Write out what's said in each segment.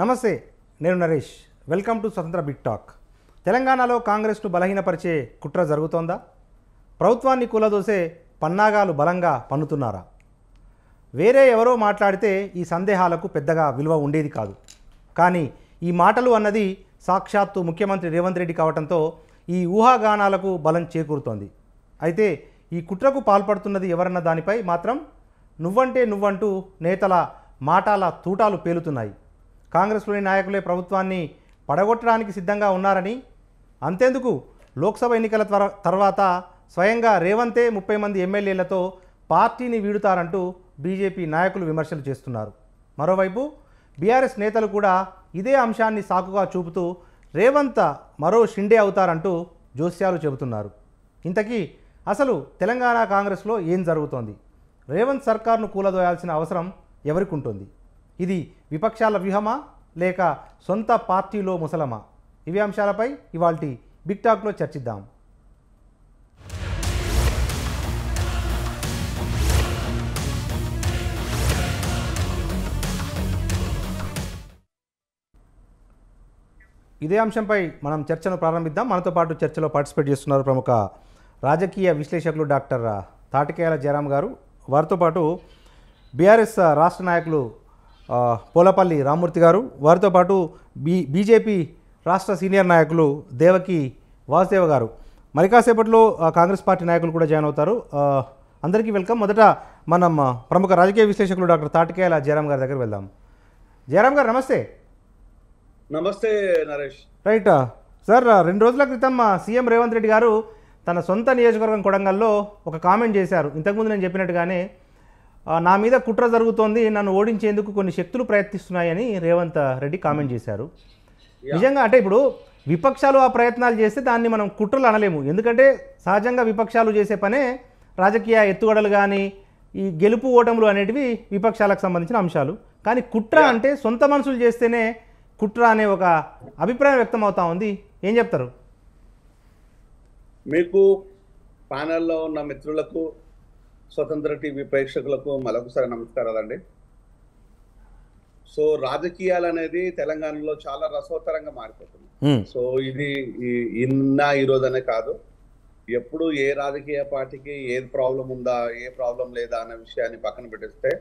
నమస్తే, నేను Naresh. Welcome to స్వతంత్ర బిగ్ టాక్. తెలంగాణలో కాంగ్రెస్ను బలహీనపరిచే కుట్ర జరుగుతోందా? ప్రభుత్వాన్ని కూలదోసే పన్నాగాలు బలంగా పన్నుతున్నారా? వేరే ఎవరో మాట్లాడితే ఈ సందేహాలకు పెద్దగా విలువ ఉండేది కాదు. కానీ ఈ మాటలు అన్నది సాక్షాత్తు ముఖ్యమంత్రి రేవంత్ రెడ్డి కావడంతో ఈ ఊహాగానాలకు బలం చేకూరుతోంది. అయితే ఈ కుట్రకు పాల్పడుతున్నది ఎవరన్న దానిపై మాత్రం నువ్వంటే నువ్వంటూ నేతల మాటాల తూటాలు పేలుతున్నాయి. కాంగ్రెస్లోని నాయకులే ప్రభుత్వాన్ని పడగొట్టడానికి సిద్ధంగా ఉన్నారని, అంతేందుకు లోక్సభ ఎన్నికల తర్వాత స్వయంగా రేవంతే 30 మంది ఎమ్మెల్యేలతో పార్టీని వీడుతారంటూ బీజేపీ నాయకులు విమర్శలు చేస్తున్నారు. మరోవైపు బీఆర్ఎస్ నేతలు కూడా ఇదే అంశాన్ని సాకుగా చూపుతూ రేవంత్ మరో షిండే అవుతారంటూ జోస్యాలు చెబుతున్నారు. ఇంతకీ అసలు తెలంగాణ కాంగ్రెస్లో ఏం జరుగుతోంది? రేవంత్ సర్కార్ను కూలదోయాల్సిన అవసరం ఎవరికి ఉంటుంది? ఇది విపక్షాల వ్యూహమా లేక సొంత పార్టీలో ముసలమా? ఇవి అంశాలపై ఇవాల్టి బిగ్ టాక్లో చర్చిద్దాం. ఇదే అంశంపై మనం చర్చను ప్రారంభిద్దాం. మనతో పాటు చర్చలో పార్టిసిపేట్ చేస్తున్నారు ప్రముఖ రాజకీయ విశ్లేషకులు డాక్టర్ తాటికేయాల జయరాం గారు. వారితో పాటు బీఆర్ఎస్ రాష్ట్ర నాయకులు పోలపల్లి రామ్మూర్తి గారు, వారితో పాటు బీజేపీ రాష్ట్ర సీనియర్ నాయకులు దేవకి వాసుదేవ గారు. మరి కాసేపట్లో కాంగ్రెస్ పార్టీ నాయకులు కూడా జాయిన్ అవుతారు. అందరికీ వెల్కమ్. మొదట మనం ప్రముఖ రాజకీయ విశ్లేషకులు డాక్టర్ తాటికేయాల జయరాం గారి దగ్గర వెళ్దాం. జయరాం గారు నమస్తే. నమస్తే నరేష్. రైట్ సార్, 2 రోజుల క్రితం సీఎం రేవంత్ రెడ్డి గారు తన సొంత నియోజకవర్గం కొడంగల్లో ఒక కామెంట్ చేశారు. ఇంతకుముందు నేను చెప్పినట్టుగానే నా మీద కుట్ర జరుగుతోంది, నన్ను ఓడించేందుకు కొన్ని శక్తులు ప్రయత్నిస్తున్నాయని రేవంత్ రెడ్డి కామెంట్ చేశారు. నిజంగా అంటే ఇప్పుడు విపక్షాలు ఆ ప్రయత్నాలు చేస్తే దాన్ని మనం కుట్రలు అనలేము. ఎందుకంటే సహజంగా విపక్షాలు చేసే పనే రాజకీయ ఎత్తుగడలు కానీ ఈ గెలుపు ఓటములు అనేటివి విపక్షాలకు సంబంధించిన అంశాలు. కానీ కుట్ర అంటే సొంత మనుషులు చేస్తేనే కుట్ర అనే ఒక అభిప్రాయం వ్యక్తం అవుతా ఉంది. ఏం చెప్తారు? మీకు ప్యానెల్లో ఉన్న మిత్రులకు, స్వతంత్ర టీవీ ప్రేక్షకులకు మరొకసారి నమస్కారాలండి. సో రాజకీయాలు అనేది తెలంగాణలో చాలా రసవత్తరంగా మారిపోతుంది. సో ఇది ఈ రోజనే కాదు, ఎప్పుడు ఏ రాజకీయ పార్టీకి ఏది ప్రాబ్లం ఉందా, ఏ ప్రాబ్లం లేదా అనే విషయాన్ని పక్కన పెట్టేస్తే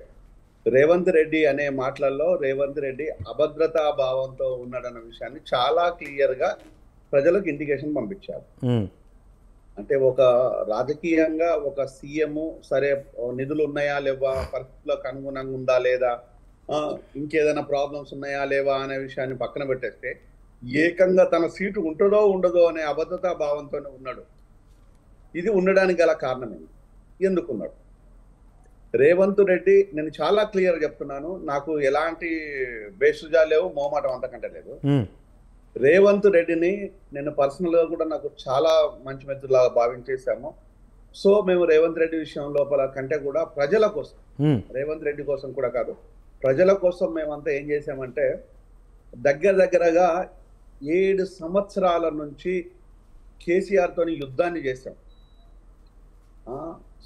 రేవంత్ రెడ్డి అనే మాటలలో రేవంత్ రెడ్డి అభద్రతా భావంతో ఉన్నాడన్న విషయాన్ని చాలా క్లియర్ గా ప్రజలకు ఇండికేషన్ పంపించారు. అంటే ఒక రాజకీయంగా ఒక సీఎం సరే నిధులు ఉన్నాయా లేవా, పరిస్థితులకు అనుగుణంగా ఉందా లేదా, ఇంకేదైనా ప్రాబ్లమ్స్ ఉన్నాయా లేవా అనే విషయాన్ని పక్కన పెట్టేస్తే ఏకంగా తన సీటు ఉంటుందో ఉండదో అనే అభద్రతా భావంతోనే ఉన్నాడు. ఇది ఉండడానికి గల కారణమేంటి, ఎందుకున్నాడు రేవంత్ రెడ్డి? నేను చాలా క్లియర్ చెప్తున్నాను, నాకు ఎలాంటి బేసుజా లేవు, మోమాటం అంతకంటే లేదు. రేవంత్ రెడ్డిని నేను పర్సనల్గా కూడా నాకు చాలా మంచి మిత్రులాగా భావించేశాము. సో మేము రేవంత్ రెడ్డి విషయం లోపల కంటే కూడా ప్రజల కోసం, రేవంత్ రెడ్డి కోసం కూడా కాదు, ప్రజల కోసం మేమంతా ఏం చేసామంటే దగ్గరగా 7 సంవత్సరాల నుంచి కేసీఆర్ తోని యుద్ధాన్ని చేశాం.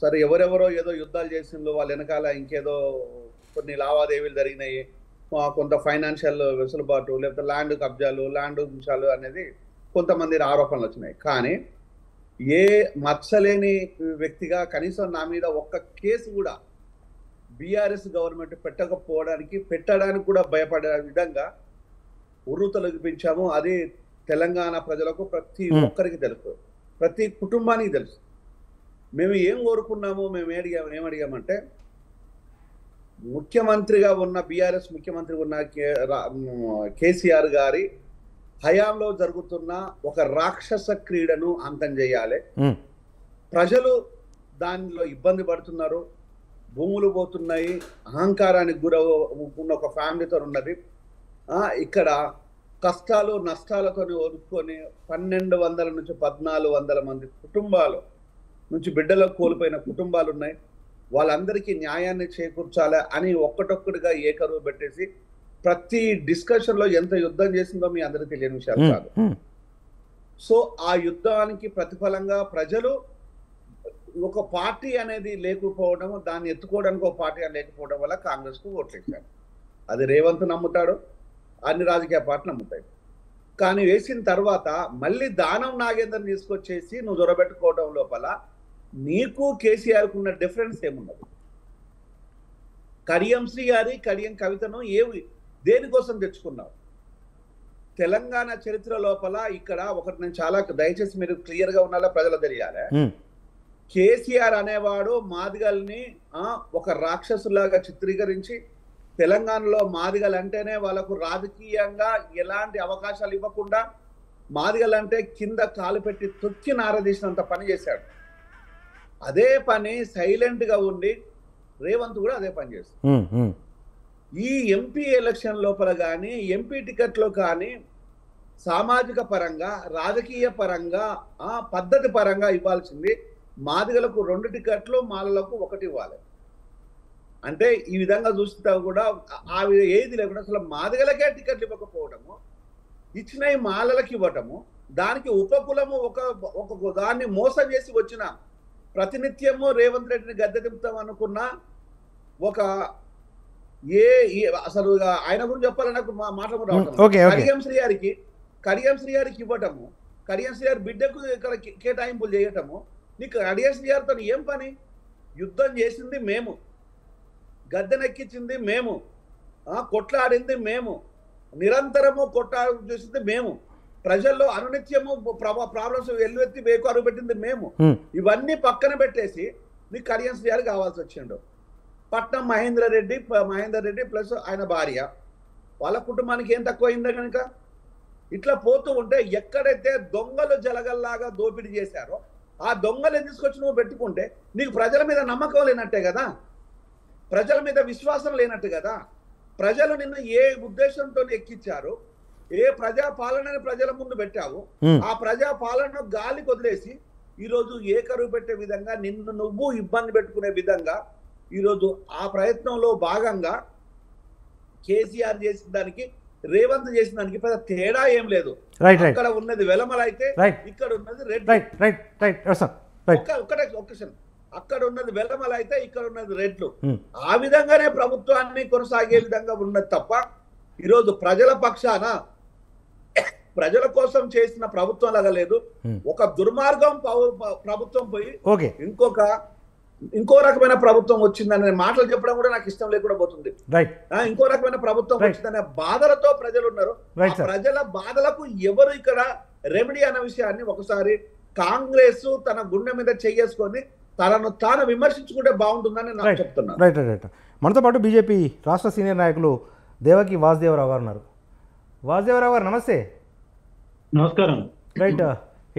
సరే ఎవరెవరో ఏదో యుద్ధాలు చేసిందో వాళ్ళ వెనకాల ఇంకేదో కొన్ని లావాదేవీలు జరిగినాయి, కొంత ఫైనాన్షియల్ వెసులుబాటు, లేకపోతే ల్యాండ్ కబ్జాలు, ల్యాండ్ అంశాలు అనేది కొంతమంది ఆరోపణలు వచ్చినాయి. కానీ ఏ మచ్చలేని వ్యక్తిగా కనీసం నా మీద ఒక్క కేసు కూడా బీఆర్ఎస్ గవర్నమెంట్ పెట్టడానికి కూడా భయపడే విధంగా ఉర్రు తొలగిపించాము. అది తెలంగాణ ప్రజలకు ప్రతి ఒక్కరికి తెలుసు, ప్రతి కుటుంబానికి తెలుసు. మేము ఏం కోరుకున్నాము, మేము ఏమడిగామంటే ముఖ్యమంత్రిగా ఉన్న బీఆర్ఎస్ ముఖ్యమంత్రి ఉన్న కేసీఆర్ గారి హయాంలో జరుగుతున్న ఒక రాక్షస క్రీడను అంతం చేయాలి. ప్రజలు దానిలో ఇబ్బంది పడుతున్నారు, భూములు పోతున్నాయి, అహంకారానికి గురవున్న ఒక ఫ్యామిలీతో ఉన్నది. ఇక్కడ కష్టాలు నష్టాలతో ఓదుకొని 1200 నుంచి 1400 మంది కుటుంబాలు నుంచి బిడ్డలకు కోల్పోయిన కుటుంబాలు ఉన్నాయి. వాళ్ళందరికీ న్యాయాన్ని చేకూర్చాలి అని ఒక్కటొక్కటిగా ఏకరువు పెట్టేసి ప్రతి డిస్కషన్ లో ఎంత యుద్ధం చేసిందో మీ అందరికీ తెలియని విషయాలు కాదు. సో ఆ యుద్ధానికి ప్రతిఫలంగా ప్రజలు ఒక పార్టీ అనేది లేకపోవడం, దాన్ని ఎత్తుకోవడానికి ఒక పార్టీ లేకపోవడం వల్ల కాంగ్రెస్ కు ఓట్లేశారు. అది రేవంత్ నమ్ముతాడు, అన్ని రాజకీయ పార్టీలు నమ్ముతాయి. కానీ వేసిన తర్వాత మళ్ళీ దానం నాగేందర్ తీసుకొచ్చేసి నువ్వు దొరబెట్టుకోవడం లోపల నీకు కేసీఆర్కు ఉన్న డిఫరెన్స్ ఏమున్నది? కడియం శ్రీ గారి కడియం కవితను దేనికోసం తెచ్చుకున్నావు? తెలంగాణ చరిత్ర లోపల ఇక్కడ ఒకటి నేను చాలా దయచేసి మీరు క్లియర్ గా ఉన్నారా ప్రజలకు తెలియాలి. కేసీఆర్ అనేవాడు మాదిగల్ని ఒక రాక్షసులాగా చిత్రీకరించి తెలంగాణలో మాదిగలు అంటేనే వాళ్ళకు రాజకీయంగా ఎలాంటి అవకాశాలు ఇవ్వకుండా మాదిగలు అంటే కింద కాలు పెట్టి తొక్కి నారదీసినంత పని చేశాడు. అదే పని సైలెంట్ గా ఉండి రేవంత్ కూడా అదే పని చేస్తాడు. ఈ ఎంపీ ఎలక్షన్ లోపల కానీ ఎంపీ టికెట్లో కానీ సామాజిక పరంగా రాజకీయ పరంగా పద్ధతి పరంగా ఇవ్వాల్సింది మాదిగలకు 2 టికెట్లు మాలలకు 1 ఇవ్వాలి. అంటే ఈ విధంగా చూస్తే కూడా ఏది లేకుండా అసలు మాదిగలకే టికెట్లు ఇవ్వకపోవడము, ఇచ్చిన మాలలకు ఇవ్వటము, దానికి ఉపకులము ఒక దాన్ని మోసం చేసి వచ్చిన ప్రతినిత్యము రేవంత్ రెడ్డిని గద్దె దింపుతాం అనుకున్న ఒక అసలు ఆయన గురించి చెప్పాలని నాకు మాటలు రావటం. కడియం శ్రీ గారికి ఇవ్వటము, కడియం శ్రీ గారి బిడ్డకు ఇక్కడ కేటాయింపులు చేయటము, నీకు కడియం శ్రీ గారితో ఏం పని? యుద్ధం చేసింది మేము, గద్దెనెక్కించింది మేము, కొట్లాడింది మేము, నిరంతరము కొట్లాడు చేసింది మేము, ప్రజల్లో అనునిత్యము ప్రాబ్లమ్స్ ఎల్లువెత్తి వేకు అరుపెట్టింది మేము. ఇవన్నీ పక్కన పెట్టేసి నీకు కడియం శ్రీ గారు కావాల్సి వచ్చిండు. పట్నం మహేందర్ రెడ్డి ప్లస్ ఆయన భార్య, వాళ్ళ కుటుంబానికి ఏం తక్కువైందో కనుక ఇట్లా పోతూ ఉంటే ఎక్కడైతే దొంగలు జలగల్లాగా దోపిడీ చేశారో ఆ దొంగలు తీసుకొచ్చి నువ్వు పెట్టుకుంటే నీకు ప్రజల మీద నమ్మకం లేనట్టే కదా, ప్రజల మీద విశ్వాసం లేనట్టు కదా. ప్రజలు నిన్ను ఏ ఉద్దేశంతో ఎక్కించారు, ఏ ప్రజా పాలనని ప్రజల ముందు పెట్టావు, ఆ ప్రజా పాలనను గాలికి వదిలేసి ఈరోజు ఏ కరువు పెట్టే విధంగా నిన్ను నువ్వు ఇబ్బంది పెట్టుకునే విధంగా ఈరోజు ఆ ప్రయత్నంలో భాగంగా కేసీఆర్ చేసిన దానికి రేవంత్ చేసిన దానికి పెద్ద తేడా ఏం లేదు. అక్కడ ఉన్నది వెలమల అయితే ఇక్కడ ఉన్నది రెడ్. అక్కడ ఉన్నది వెలమల అయితే ఇక్కడ ఉన్నది రెడ్లు. ఆ విధంగానే ప్రభుత్వాన్ని కొనసాగే విధంగా ఉన్నది తప్ప ఈరోజు ప్రజల పక్షాన ప్రజల కోసం చేసిన ప్రభుత్వం లాగా లేదు. ఒక దుర్మార్గం ప్రభుత్వం పోయి ఇంకో రకమైన ప్రభుత్వం వచ్చిందనే మాటలు చెప్పడం కూడా నాకు ఇష్టం లేకుండా పోతుంది. ఇంకో రకమైన ప్రభుత్వం వచ్చిందనే బాధలతో ప్రజలు ఉన్నారు. ప్రజల బాధలకు ఎవరు ఇక్కడ రెమెడీ అనే విషయాన్ని ఒకసారి కాంగ్రెస్ తన గుండె మీద చేసుకొని తనను తాను విమర్శించుకుంటే బాగుంటుందని నాకు చెప్తున్నాను. రైట్. మనతో పాటు బీజేపీ రాష్ట్ర సీనియర్ నాయకులు దేవకి వాసుదేవరావు గారు ఉన్నారు. వాసుదేవరావు గారు నమస్తే. నమస్కారం. రైట్.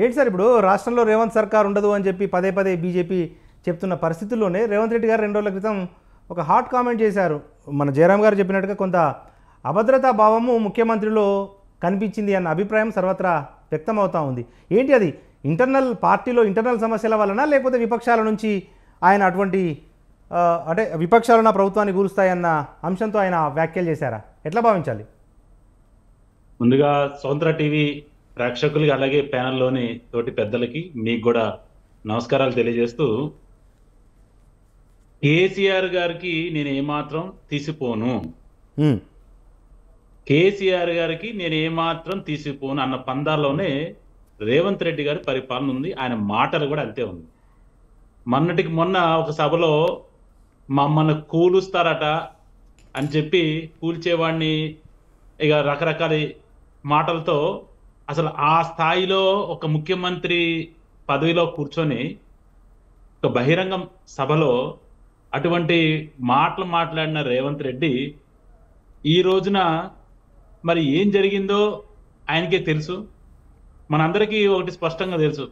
ఏంటి సార్, ఇప్పుడు రాష్ట్రంలో రేవంత్ సర్కార్ ఉండదు అని చెప్పి పదే బీజేపీ చెప్తున్న పరిస్థితుల్లోనే రేవంత్ రెడ్డి గారు 2 రోజుల క్రితం ఒక హాట్ కామెంట్ చేశారు. మన జయరాం గారు చెప్పినట్టుగా కొంత అభద్రతా భావము ముఖ్యమంత్రిలో కనిపించింది అన్న అభిప్రాయం సర్వత్రా వ్యక్తం అవుతూ ఉంది. ఏంటి అది? పార్టీలో ఇంటర్నల్ సమస్యల వలన, లేకపోతే విపక్షాల నుంచి ఆయన అటువంటి అంటే విపక్షాలు నా ప్రభుత్వాన్ని కూలుస్తాయన్న అంశంతో ఆయన వ్యాఖ్యలు చేశారా? ఎట్లా భావించాలి? ముందుగా స్వతంత్ర టీవీ ప్రేక్షకులకి అలాగే ప్యానెల్లోని తోటి పెద్దలకి మీకు కూడా నమస్కారాలు తెలియజేస్తూ, కేసీఆర్ గారికి నేను ఏమాత్రం తీసిపోను, కేసీఆర్ గారికి నేను ఏమాత్రం తీసిపోను అన్న పందాల్లోనే రేవంత్ రెడ్డి గారి పరిపాలన ఉంది. ఆయన మాటలు కూడా అంతే ఉంది. మొన్నటికి మొన్న ఒక సభలో మమ్మల్ని కూలుస్తారట అని చెప్పి కూల్చేవాడిని ఇక రకరకాల మాటలతో అసలు ఆ స్థాయిలో ఒక ముఖ్యమంత్రి పదవిలో కూర్చొని ఒక బహిరంగ సభలో అటువంటి మాటలు మాట్లాడిన రేవంత్ రెడ్డి ఈ రోజున మరి ఏం జరిగిందో ఆయనకే తెలుసు. మనందరికీ ఒకటి స్పష్టంగా తెలుసు,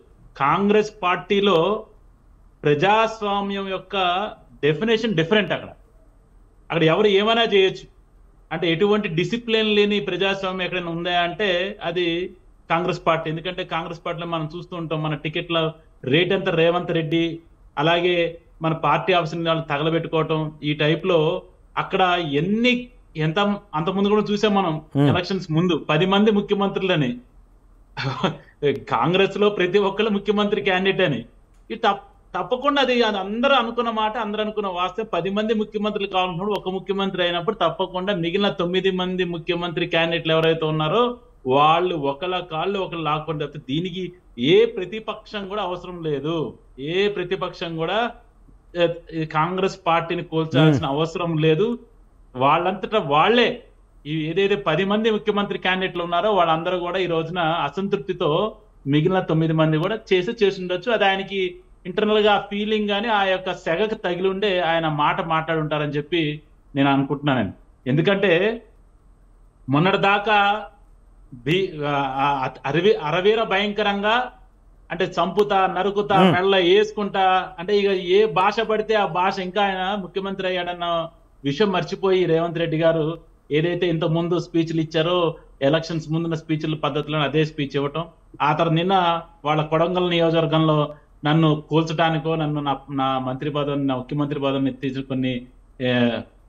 కాంగ్రెస్ పార్టీలో ప్రజాస్వామ్యం యొక్క డెఫినేషన్ డిఫరెంట్. అక్కడ ఎవరు ఏమైనా చేయొచ్చు. అంటే ఎటువంటి డిసిప్లిన్ లేని ప్రజాస్వామ్యం ఎక్కడైనా ఉందా అంటే అది కాంగ్రెస్ పార్టీ. ఎందుకంటే కాంగ్రెస్ పార్టీలో మనం చూస్తూ ఉంటాం, మన టికెట్ల రేట్ అంతా రేవంత్ రెడ్డి, అలాగే మన పార్టీ ఆఫీసులు తగలబెట్టుకోవటం, ఈ టైప్ లో అక్కడ అంత ముందు కూడా చూసాం మనం. ఎలక్షన్స్ ముందు 10 మంది ముఖ్యమంత్రులని, కాంగ్రెస్ లో ప్రతి ఒక్కళ్ళు ముఖ్యమంత్రి క్యాండిడేట్ అని. తప్పకుండా అది అందరూ అనుకున్న మాట, అందరూ అనుకున్న వాస్తవం. 10 మంది ముఖ్యమంత్రులు కావాలన్నప్పుడు ఒక ముఖ్యమంత్రి అయినప్పుడు తప్పకుండా మిగిలిన 9 మంది ముఖ్యమంత్రి క్యాండిడేట్లు ఎవరైతే ఉన్నారో వాళ్ళు ఒకళ్ళ కాళ్ళు ఒకళ్ళు లాక్కొని తప్పితే దీనికి ఏ ప్రతిపక్షం కూడా అవసరం లేదు. ఏ ప్రతిపక్షం కూడా కాంగ్రెస్ పార్టీని కూల్చాల్సిన అవసరం లేదు. వాళ్ళంతటా వాళ్లే ఏదైతే 10 మంది ముఖ్యమంత్రి క్యాండిడేట్లు ఉన్నారో వాళ్ళందరూ కూడా ఈ రోజున అసంతృప్తితో మిగిలిన 9 మంది కూడా చేసి ఉండొచ్చు. అది ఆయనకి ఇంటర్నల్ గా ఫీలింగ్ గానీ ఆ యొక్క సెగకు తగిలి ఉండే ఆయన మాట్లాడి ఉంటారని చెప్పి నేను అనుకుంటున్నాను. ఎందుకంటే మొన్నటి దాకా అరవీర భయంకరంగా అంటే చంపుతా, నరుకుతా, మెళ్ళ వేసుకుంటా, అంటే ఇక ఏ భాష పడితే ఆ భాష ఇంకా ఆయన ముఖ్యమంత్రి అయ్యాడన్న విషయం మర్చిపోయి రేవంత్ రెడ్డి గారు ఏదైతే ఇంత ముందు స్పీచ్లు ఇచ్చారో ఎలక్షన్స్ ముందున్న స్పీచ్ల పద్ధతిలో అదే స్పీచ్ ఇవ్వటం, ఆ తర్వాత నిన్న వాళ్ళ కొడంగల్ నియోజకవర్గంలో నన్ను కూల్చడానికో నన్ను నా మంత్రి పదవిని, నా ముఖ్యమంత్రి పదవిని తీసుకొని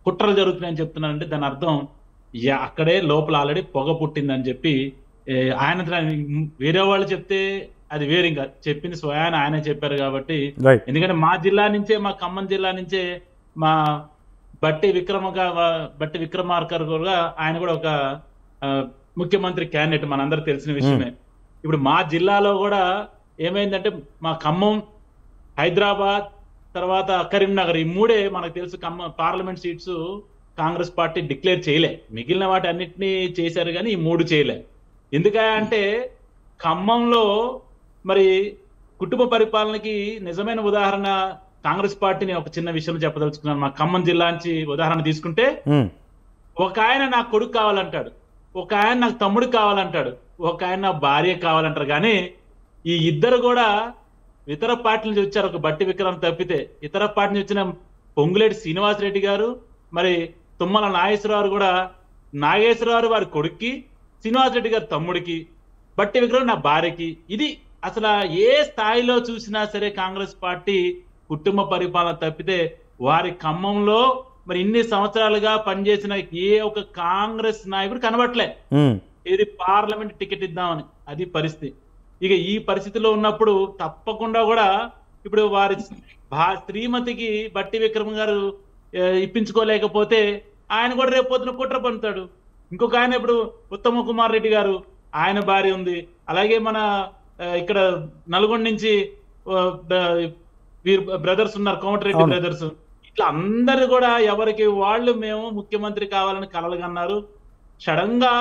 కుట్రలు జరుగుతున్నాయని చెప్తున్నానంటే దాని అర్థం అక్కడే లోపల ఆల్రెడీ పొగ పుట్టిందని చెప్పి ఆయన వేరే వాళ్ళు చెప్తే అది వేరు, ఇంకా చెప్పింది స్వయాన ఆయనే చెప్పారు కాబట్టి. ఎందుకంటే మా జిల్లా నుంచే, మా ఖమ్మం జిల్లా నుంచే మా బట్టి విక్రమార్కర్ కూడా ఆయన కూడా ఒక ముఖ్యమంత్రి క్యాండిడేట్ మనందరికి తెలిసిన విషయమే. ఇప్పుడు మా జిల్లాలో కూడా ఏమైందంటే మా ఖమ్మం, హైదరాబాద్, తర్వాత కరీంనగర్ ఈ మూడే మనకు తెలుసు Khammam parliament seats Congress party declare చేయలే. మిగిలిన వాటి అన్నిటినీ చేశారు కానీ ఈ 3 చేయలే. ఎందుకంటే ఖమ్మంలో మరి కుటుంబ పరిపాలనకి నిజమైన ఉదాహరణ కాంగ్రెస్ పార్టీని ఒక చిన్న విషయం చెప్పదలుచుకున్నాను. మా ఖమ్మం జిల్లా నుంచి ఉదాహరణ తీసుకుంటే ఒక ఆయన నాకు కొడుకు కావాలంటాడు, ఒక ఆయన నాకు తమ్ముడు కావాలంటాడు, ఒక ఆయన నా భార్య కావాలంటారు. కానీ ఈ ఇద్దరు కూడా ఇతర పార్టీ నుంచి వచ్చారు. ఒక బట్టి విక్రమ్ తప్పితే ఇతర పార్టీ నుంచి వచ్చిన పొంగులేటి శ్రీనివాసరెడ్డి గారు, మరి తుమ్మల నాగేశ్వరరావు కూడా నాగేశ్వరరావు వారి కొడుక్కి, శ్రీనివాసరెడ్డి గారి తమ్ముడికి, బట్టి విక్రమ్ నా భార్యకి. ఇది అసలు ఏ స్థాయిలో చూసినా సరే కాంగ్రెస్ పార్టీ కుటుంబ పరిపాలన తప్పితే వారి ఖమ్మంలో మరి ఇన్ని సంవత్సరాలుగా పనిచేసిన ఏ ఒక కాంగ్రెస్ నాయకుడు కనబట్లే. ఇది పార్లమెంట్ టికెట్ ఇద్దామని అది పరిస్థితి. ఇక ఈ పరిస్థితిలో ఉన్నప్పుడు తప్పకుండా కూడా ఇప్పుడు వారి శ్రీమతికి బట్టి విక్రమ్ గారు ఇప్పించుకోలేకపోతే ఆయన కూడా రేపు పొద్దున కుట్ర పన్నుతాడు. ఇంకొక ఆయన ఇప్పుడు ఉత్తమ కుమార్ రెడ్డి గారు, ఆయన భార్య ఉంది. అలాగే మన ఇక్కడ నల్గొండ నుంచి వీరు బ్రదర్స్ ఉన్నారు, కోమటిరెడ్డి బ్రదర్స్. ఇట్లా అందరు కూడా ఎవరికి వాళ్ళు మేము ముఖ్యమంత్రి కావాలని కలలుగన్నారు. సడన్ గా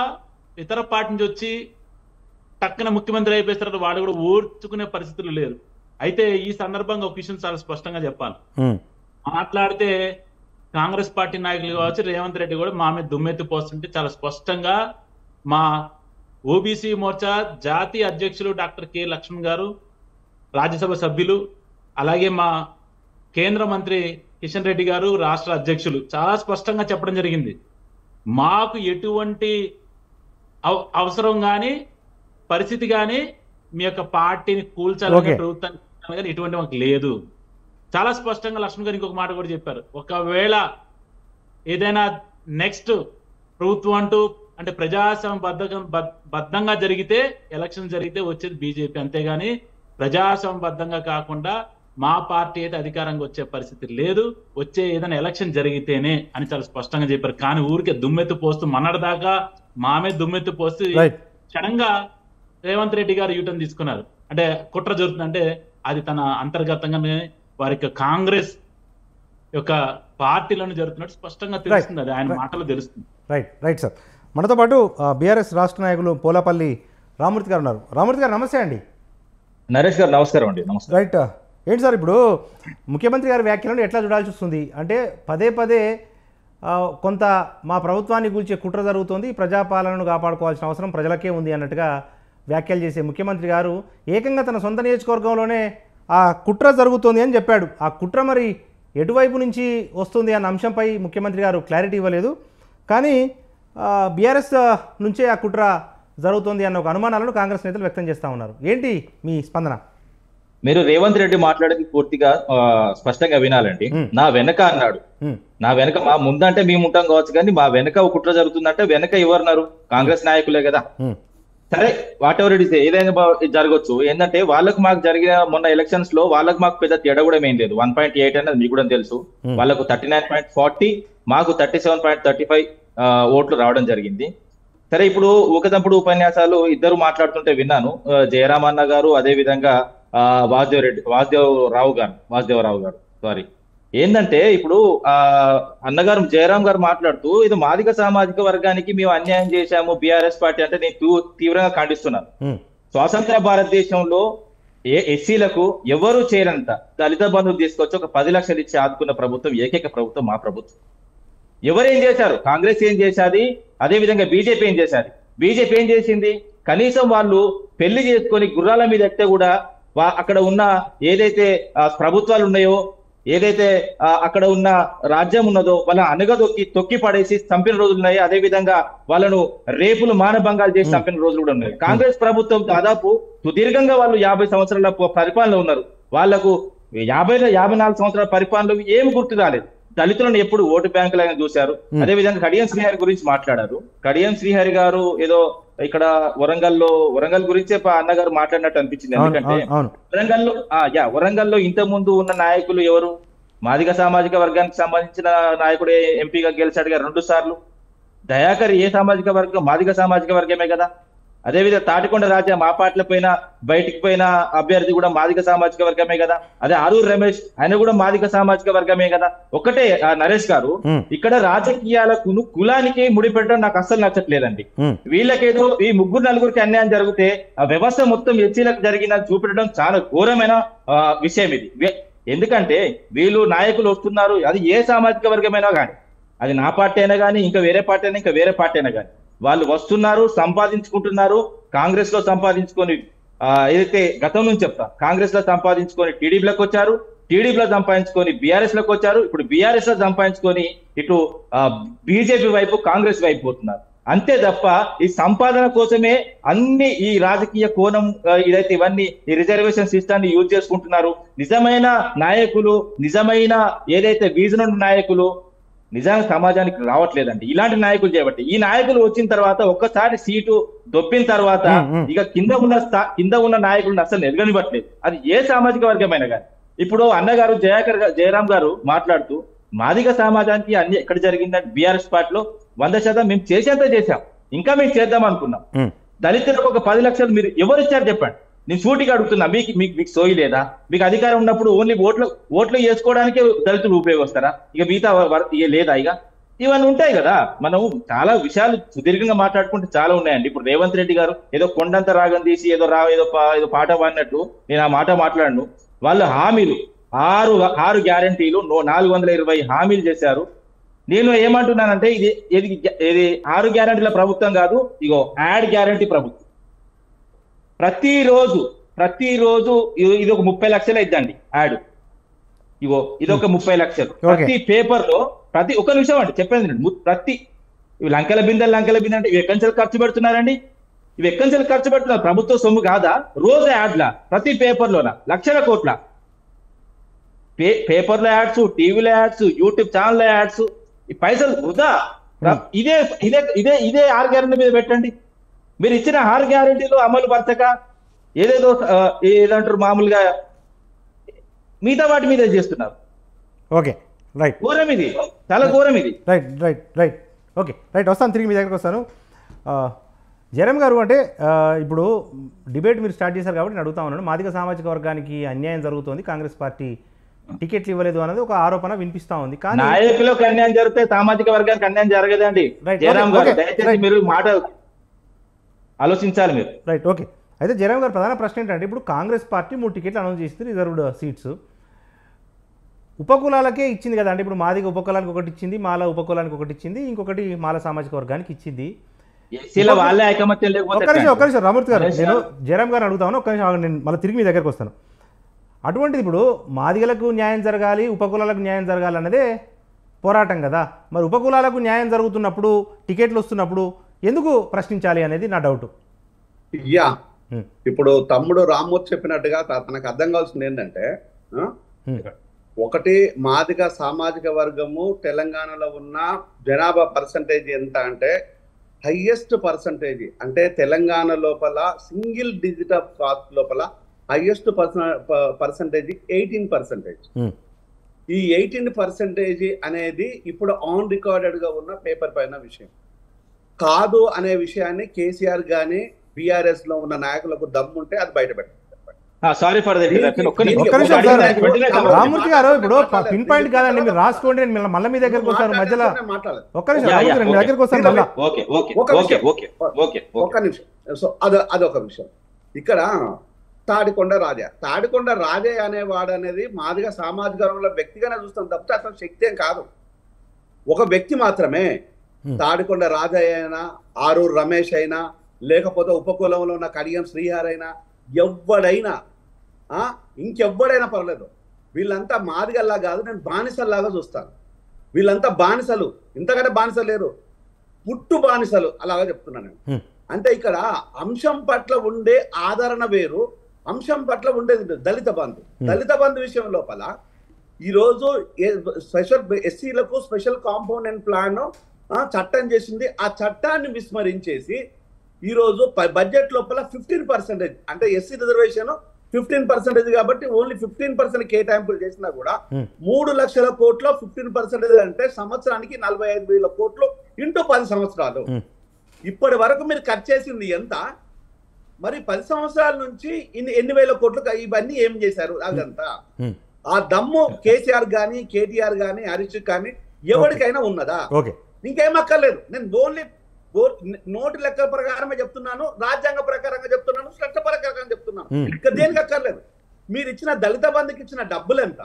ఇతర పార్టీ నుంచి వచ్చి టక్కున ముఖ్యమంత్రి అయిపోయిస్తారు, వాళ్ళు కూడా ఓర్చుకునే పరిస్థితులు లేరు. అయితే ఈ సందర్భంగా ఒక విషయం చాలా స్పష్టంగా చెప్పాలి. మాట్లాడితే కాంగ్రెస్ పార్టీ నాయకులు కావచ్చు, రేవంత్ రెడ్డి కూడా మా మీద దుమ్మెత్తి పోస్తుంటే చాలా స్పష్టంగా మా ఓబీసీ మోర్చా జాతీయ అధ్యక్షులు డాక్టర్ కె లక్ష్మణ్ గారు, రాజ్యసభ సభ్యులు, అలాగే మా కేంద్ర మంత్రి కిషన్ రెడ్డి గారు, రాష్ట్ర అధ్యక్షులు చాలా స్పష్టంగా చెప్పడం జరిగింది. మాకు ఎటువంటి అవసరం కానీ పరిస్థితి కానీ మీ యొక్క పార్టీని కూల్చాలని ప్రభుత్వాన్ని ఎటువంటి మాకు లేదు. చాలా స్పష్టంగా లక్ష్మణ్ గారు ఇంకొక మాట కూడా చెప్పారు. ఒకవేళ ఏదైనా నెక్స్ట్ ప్రభుత్వం అంటూ అంటే ప్రజాస్వామ్యబద్ధంగా జరిగితే, ఎలక్షన్ జరిగితే వచ్చేది బీజేపీ, అంతేగాని ప్రజాస్వామ్యబద్ధంగా కాకుండా మా పార్టీ అయితే అధికారంగా వచ్చే పరిస్థితి లేదు, వచ్చే ఏదైనా ఎలక్షన్ జరిగితేనే అని చాలా స్పష్టంగా చెప్పారు. కానీ ఊరికే దుమ్మెత్తి పోస్తూ మొన్నటిదాకా మామే దుమ్మెత్తి పోస్తూ క్షణంగా రేవంత్ రెడ్డి గారు యూటర్న్ తీసుకున్నారు. అంటే కుట్ర జరుగుతుందంటే అది తన అంతర్గతంగానే వారి కాంగ్రెస్ యొక్క పార్టీలోనే జరుగుతున్నట్టు స్పష్టంగా తెలుస్తుంది. అది ఆయన మాటలు తెలుస్తుంది. Right sir. మనతో పాటు బీఆర్ఎస్ రాష్ట్ర నాయకులు పోలాపల్లి రామూర్తి గారు ఉన్నారు. రామూర్తి గారు నమస్తే అండి. నరేష్ గారు నమస్కారం అండి. నమస్తే. రైట్. ఏంటి సార్ ఇప్పుడు ముఖ్యమంత్రి గారి వ్యాఖ్యలను ఎట్లా చూడాల్సి వస్తుంది అంటే పదే కొంత మా ప్రభుత్వాన్ని కూల్చే కుట్ర జరుగుతుంది, ప్రజాపాలనను కాపాడుకోవాల్సిన అవసరం ప్రజలకే ఉంది అన్నట్టుగా వ్యాఖ్యలు చేసే ముఖ్యమంత్రి గారు ఏకంగా తన సొంత నియోజకవర్గంలోనే ఆ కుట్ర జరుగుతుంది అని చెప్పాడు. ఆ కుట్ర మరి ఎటువైపు నుంచి వస్తుంది అన్న అంశంపై ముఖ్యమంత్రి గారు క్లారిటీ ఇవ్వలేదు. కానీ బీఆర్ఎస్ నుంచే ఆ కుట్ర జరుగుతుంది అన్న ఒక అనుమానాలను కాంగ్రెస్ నేతలు వ్యక్తం చేస్తూ ఉన్నారు. ఏంటి మీ స్పందన? మీరు రేవంత్ రెడ్డి మాట్లాడేది పూర్తిగా స్పష్టంగా వినాలండి. నా వెనక అన్నాడు. నా వెనక మా ముందంటే మేము ఉంటాం కావచ్చు, కానీ మా వెనక ఒక కుట్ర జరుగుతుందంటే వెనక ఎవరున్నారు? కాంగ్రెస్ నాయకులే కదా. సరే వాట్ ఎవర్ ఇట్ ఇస్ ఏదైనా జరగచ్చు. ఏంటంటే వాళ్ళకు మాకు జరిగిన మొన్న ఎలక్షన్స్ లో వాళ్ళకు మాకు పెద్ద తేడా కూడా ఏం లేదు. 1.8 అనేది మీకు కూడా తెలుసు. వాళ్ళకు 39.40, మాకు 37.35 ఓట్లు రావడం జరిగింది. సరే ఇప్పుడు ఊకదంపుడు ఉపన్యాసాలు ఇద్దరు మాట్లాడుతుంటే విన్నాను, జయరామ్ అన్న గారు, అదే విధంగా వాసుదేవరావు గారు సారీ. ఏంటంటే ఇప్పుడు అన్నగారు జయరామ్ గారు మాట్లాడుతూ ఇది మాదిగ సామాజిక వర్గానికి మేము అన్యాయం చేశాము బీఆర్ఎస్ పార్టీ అంటే నేను తీవ్రంగా ఖండిస్తున్నాను. స్వాతంత్ర భారతదేశంలో ఎస్సీలకు ఎవరు చేయనంత దళిత బంధువులు తీసుకొచ్చి ఒక 10 లక్షలు ఇచ్చి ఆదుకున్న ప్రభుత్వం ఏకైక ప్రభుత్వం మా ప్రభుత్వం. ఎవరేం చేశారు? కాంగ్రెస్ ఏం చేశాది, అదే విధంగా బీజేపీ ఏం చేశాది. బీజేపీ ఏం చేసింది? కనీసం వాళ్ళు పెళ్లి చేసుకొని గుర్రాల మీద ఎక్కితే కూడా అక్కడ ఉన్న ఏదైతే ప్రభుత్వాలు ఉన్నాయో, ఏదైతే అక్కడ ఉన్న రాజ్యం ఉన్నదో వాళ్ళ తొక్కి పడేసి చంపిన రోజులు ఉన్నాయి. అదే విధంగా వాళ్ళను రేపులు మానభంగాలు చేసి చంపిన రోజులు కూడా ఉన్నాయి. కాంగ్రెస్ ప్రభుత్వం దాదాపు సుదీర్ఘంగా వాళ్ళు 50 సంవత్సరాల పరిపాలన ఉన్నారు. వాళ్లకు 54 సంవత్సరాల పరిపాలనలో ఏమి గుర్తు రాలేదు. దళితులను ఎప్పుడు ఓటు బ్యాంకులుగా చూశారు. అదే విధంగా కడియం శ్రీహరి గురించి మాట్లాడారు. కడియం శ్రీహరి గారు ఏదో ఇక్కడ వరంగల్ గురించే అన్నగారు మాట్లాడినట్టు అనిపించింది. ఎందుకంటే వరంగల్లో ఇంత ముందు ఉన్న నాయకులు ఎవరు? మాదిగ సామాజిక వర్గానికి సంబంధించిన నాయకుడే ఎంపీగా గెలిచాడుగా 2 సార్లు. దయాకర్ ఏ సామాజిక వర్గం? మాదిగ సామాజిక వర్గమే కదా. అదేవిధంగా తాటికొండ రాజా మా పార్టీల పైన బయటికి పోయిన అభ్యర్థి కూడా మాదిగ సామాజిక వర్గమే కదా. అదే ఆరూరు రమేష్ ఆయన కూడా మాదిగ సామాజిక వర్గమే కదా. ఒకటే నరేష్ గారు, ఇక్కడ రాజకీయాలకు కులానికి ముడిపెట్టడం నాకు అస్సలు నచ్చట్లేదండి. వీళ్ళకేదో ఈ 3-4 అన్యాయం జరిగితే ఆ వ్యవస్థ మొత్తం ఎస్సీలకు జరిగిన చూపెట్టడం చాలా ఘోరమైన విషయం ఇది. ఎందుకంటే వీళ్ళు నాయకులు వస్తున్నారు, అది ఏ సామాజిక వర్గమైనా కానీ, అది నా పార్టీ అయినా కానీ, ఇంకా వేరే పార్టీ అయినా, ఇంకా వేరే పార్టీ అయినా కానీ, వాళ్ళు వస్తున్నారు, సంపాదించుకుంటున్నారు. కాంగ్రెస్ లో సంపాదించుకొని ఏదైతే గతం నుంచి చెప్తా, కాంగ్రెస్ లో సంపాదించుకొని టీడీపీలోకి వచ్చారు, టీడీపీలో సంపాదించుకొని బీఆర్ఎస్ లోకి వచ్చారు, ఇప్పుడు బీఆర్ఎస్ లో సంపాదించుకొని ఇటు బీజేపీ వైపు, కాంగ్రెస్ వైపు పోతున్నారు. అంతే తప్ప ఈ సంపాదన కోసమే అన్ని ఈ రాజకీయ కోణం ఇదైతే ఇవన్నీ ఈ రిజర్వేషన్ సిస్టాన్ని యూజ్ చేసుకుంటున్నారు. నిజమైన నాయకులు, నిజమైన ఏదైతే విజన్ ఉన్న నాయకులు నిజంగా సమాజానికి రావట్లేదండి. ఇలాంటి నాయకులు చేయబట్టి ఈ నాయకులు వచ్చిన తర్వాత ఒక్కసారి సీటు దొబ్బిన తర్వాత ఇక కింద ఉన్న నాయకులను అసలు ఎదగనివ్వట్లేదు. అది ఏ సామాజిక వర్గమైనా కానీ. ఇప్పుడు అన్నగారు జయరామ్ గారు మాట్లాడుతూ మాదిగ సమాజానికి అన్ని ఎక్కడ జరిగిందంటే బీఆర్ఎస్ పార్టీలో 100% మేము చేసేంత చేశాం, ఇంకా మేము చేద్దాం అనుకున్నాం. దళితులకు ఒక 10 లక్షలు మీరు ఎవరు ఇచ్చారు చెప్పండి. నేను సూటిగా అడుగుతున్నా, మీకు సోయి లేదా? మీకు అధికారం ఉన్నప్పుడు ఓన్లీ ఓట్లు వేసుకోవడానికే దళితులు ఉపయోగిస్తారా? ఇక మిగతా లేదా? ఇక ఇవన్నీ ఉంటాయి కదా. మనం చాలా విషయాలు సుదీర్ఘంగా మాట్లాడుకుంటే చాలా ఉన్నాయండి. ఇప్పుడు రేవంత్ రెడ్డి గారు ఏదో కొండంత రాగం తీసి ఏదో ఏదో పాట పాడినట్టు నేను ఆ మాట మాట్లాడను. వాళ్ళు హామీలు 6 గ్యారంటీలు 420 హామీలు చేశారు. నేను ఏమంటున్నానంటే ఇది 6 గ్యారంటీల ప్రభుత్వం కాదు, ఇగో యాడ్ గ్యారంటీ ప్రభుత్వం. ప్రతిరోజు ఇది ఒక 30 లక్షలు అయిద్దండి యాడ్. ఇగో ఇది ఒక 30 లక్షలు ప్రతి పేపర్ లో. ఒక నిమిషం అండి చెప్పండి. ఇవి లంకెల బిందె అంటే ఇవి ఎక్కడి ఖర్చు పెడుతున్నారండి? ఇవి ఎక్కడి ఖర్చు పెడుతున్నారు? ప్రభుత్వ సొమ్ము కాదా? రోజు యాడ్ల ప్రతి పేపర్ లోన లక్షల కోట్ల పేపర్ల యాడ్స్, టీవీలో యాడ్స్, యూట్యూబ్ ఛానల్ యాడ్స్. ఈ పైసలు వృధా. ఇదే 6 గ్యారెంటీ మీద పెట్టండి. మీరు ఇచ్చిన 6 గ్యారెంటీలు అమలు పరచక ఏదంటారు మామూలుగా మిగతా వాటి మీద చేస్తున్నారు. ఓకే రైట్, ఘోరం ఇది, చాలా ఘోరం ఇది. రైట్ ఓకే రైట్, వస్తాను, తిరిగి మీ దగ్గరకు వస్తాను. జయరామ్ గారు, అంటే ఇప్పుడు డిబేట్ మీరు స్టార్ట్ చేశారు కాబట్టి నేను అడుగుతా ఉన్నాను. మాదిగ సామాజిక వర్గానికి అన్యాయం జరుగుతుంది, కాంగ్రెస్ పార్టీ టికెట్లు ఇవ్వలేదు అనేది ఒక ఆరోపణ వినిపిస్తా ఉంది. కానీ నాయకులకు అన్యాయం జరిగితే సామాజిక వర్గానికి అన్యాయం జరగదండి. జయరామ్ గారు దయచేసి మీరు మాట ఆలోచించాలి మీరు. Right okay. అయితే జయరామ్ గారు, ప్రధాన ప్రశ్న ఏంటంటే ఇప్పుడు కాంగ్రెస్ పార్టీ 3 టికెట్లు అనౌన్స్ చేసింది, రిజర్వ్డ్ సీట్స్. ఉపకులాలకే ఇచ్చింది కదా. అంటే ఇప్పుడు మాదిగ ఉపకులానికి ఒకటి ఇచ్చింది, మాల ఉపకులానికి ఒకటి ఇచ్చింది, ఇంకొకటి మాల సామాజిక వర్గానికి ఇచ్చింది. ఒక్క నిమిషం రామూర్తి గారు, నేను జయరామ్ గారు అడుగుతాను, ఒక్క నిమిషం నేను మళ్ళీ తిరిగి మీ దగ్గరకు వస్తాను. అటువంటిది ఇప్పుడు మాదిగలకు న్యాయం జరగాలి, ఉపకులాలకు న్యాయం జరగాలి అన్నదే పోరాటం కదా. మరి ఉపకులాలకు న్యాయం జరుగుతున్నప్పుడు, టికెట్లు వస్తున్నప్పుడు ఎందుకు ప్రశ్నించాలి అనేది నా డౌట్. ఇప్పుడు తమ్ముడు రామ్మూర్తి చెప్పినట్టుగా తనకు అర్థం కావాల్సింది ఏంటంటే, ఒకటి మాదిగ సామాజిక వర్గము తెలంగాణలో ఉన్న జనాభా పర్సంటేజ్ ఎంత అంటే హైయెస్ట్ పర్సంటేజ్ అంటే తెలంగాణ లోపల సింగిల్ డిజిట్ ఆఫ్ కాస్ట్ లోపల హైయెస్ట్ పర్సంటేజ్ 18%. ఈ 18% అనేది ఇప్పుడు ఆన్ రికార్డెడ్ గా ఉన్న పేపర్ పైన విషయం కాదు అనే విషయాన్ని కేసీఆర్ గానీ బీఆర్ఎస్ లో ఉన్న నాయకులకు దమ్ముంటే అది బయటపెట్టారు. సారీ ఫర్ రామూర్తి గారు, ఇప్పుడు పిన్ పాయింట్ కాదండి, మీరు రాసుకోండి, నేను మళ్ళీ మీ దగ్గరకు వస్తాను మధ్యలో. ఒక్క నిమిషం మీ దగ్గరకు వస్తాను. ఒక్క నిమిషం. సో అదొక విషయం. ఇక్కడ తాడికొండ రాజే అనేవాడు అనేది మాదిగ సామాజిక వర్గంలో వ్యక్తిగానే చూస్తాం తప్పితే అసలు శక్తి ఏం కాదు, ఒక వ్యక్తి మాత్రమే. తాడికొండ రాజయ్య అయినా, ఆరూరు రమేష్ అయినా, లేకపోతే ఉపకులంలో ఉన్న కడియం శ్రీహార్ అయినా, ఎవ్వడైనా ఇంకెవ్వడైనా పర్లేదు, వీళ్ళంతా మాదిగల్లా కాదు, నేను బానిసల్లాగా చూస్తాను. వీళ్ళంతా బానిసలు, ఇంతకంటే బానిసలు లేరు, పుట్టు బానిసలు అలాగా చెప్తున్నాను నేను. అంటే ఇక్కడ అంశం పట్ల ఉండే ఆదరణ వేరు, అంశం పట్ల ఉండేది దళిత బంధు విషయం లోపల ఈరోజు స్పెషల్ ఎస్సీలకు స్పెషల్ కాంపోనెంట్ ప్లాన్ చట్టం చేసింది. ఆ చట్టాన్ని విస్మరించేసి ఈరోజు బడ్జెట్ లోపల 15% అంటే ఎస్సీ రిజర్వేషన్ 15% కాబట్టి ఓన్లీ 15% కేటాయింపులు చేసినా కూడా 3 లక్షల కోట్ల 15% అంటే సంవత్సరానికి 45,000 కోట్లు ఇంటూ 10 సంవత్సరాలు. ఇప్పటి వరకు మీరు ఖర్చు చేసింది ఎంత? మరి 10 సంవత్సరాల నుంచి ఎన్ని వేల కోట్లు ఇవన్నీ ఏం చేశారు? అదంతా ఆ దమ్ము కేసీఆర్ గానీ, కేటీఆర్ గానీ, హరీష్ కానీ ఎవరికైనా ఉన్నదా? ఇంకేం అక్కర్లేదు. నేను ఓన్లీ నోటు లెక్కల ప్రకారమే చెప్తున్నాను, రాజ్యాంగ ప్రకారంగా చెప్తున్నాను, చట్ట ప్రకారంగా చెప్తున్నాను. ఇక్కడ దేనికి అక్కర్లేదు. మీరు ఇచ్చిన దళిత బంధుకి ఇచ్చిన డబ్బులు ఎంత,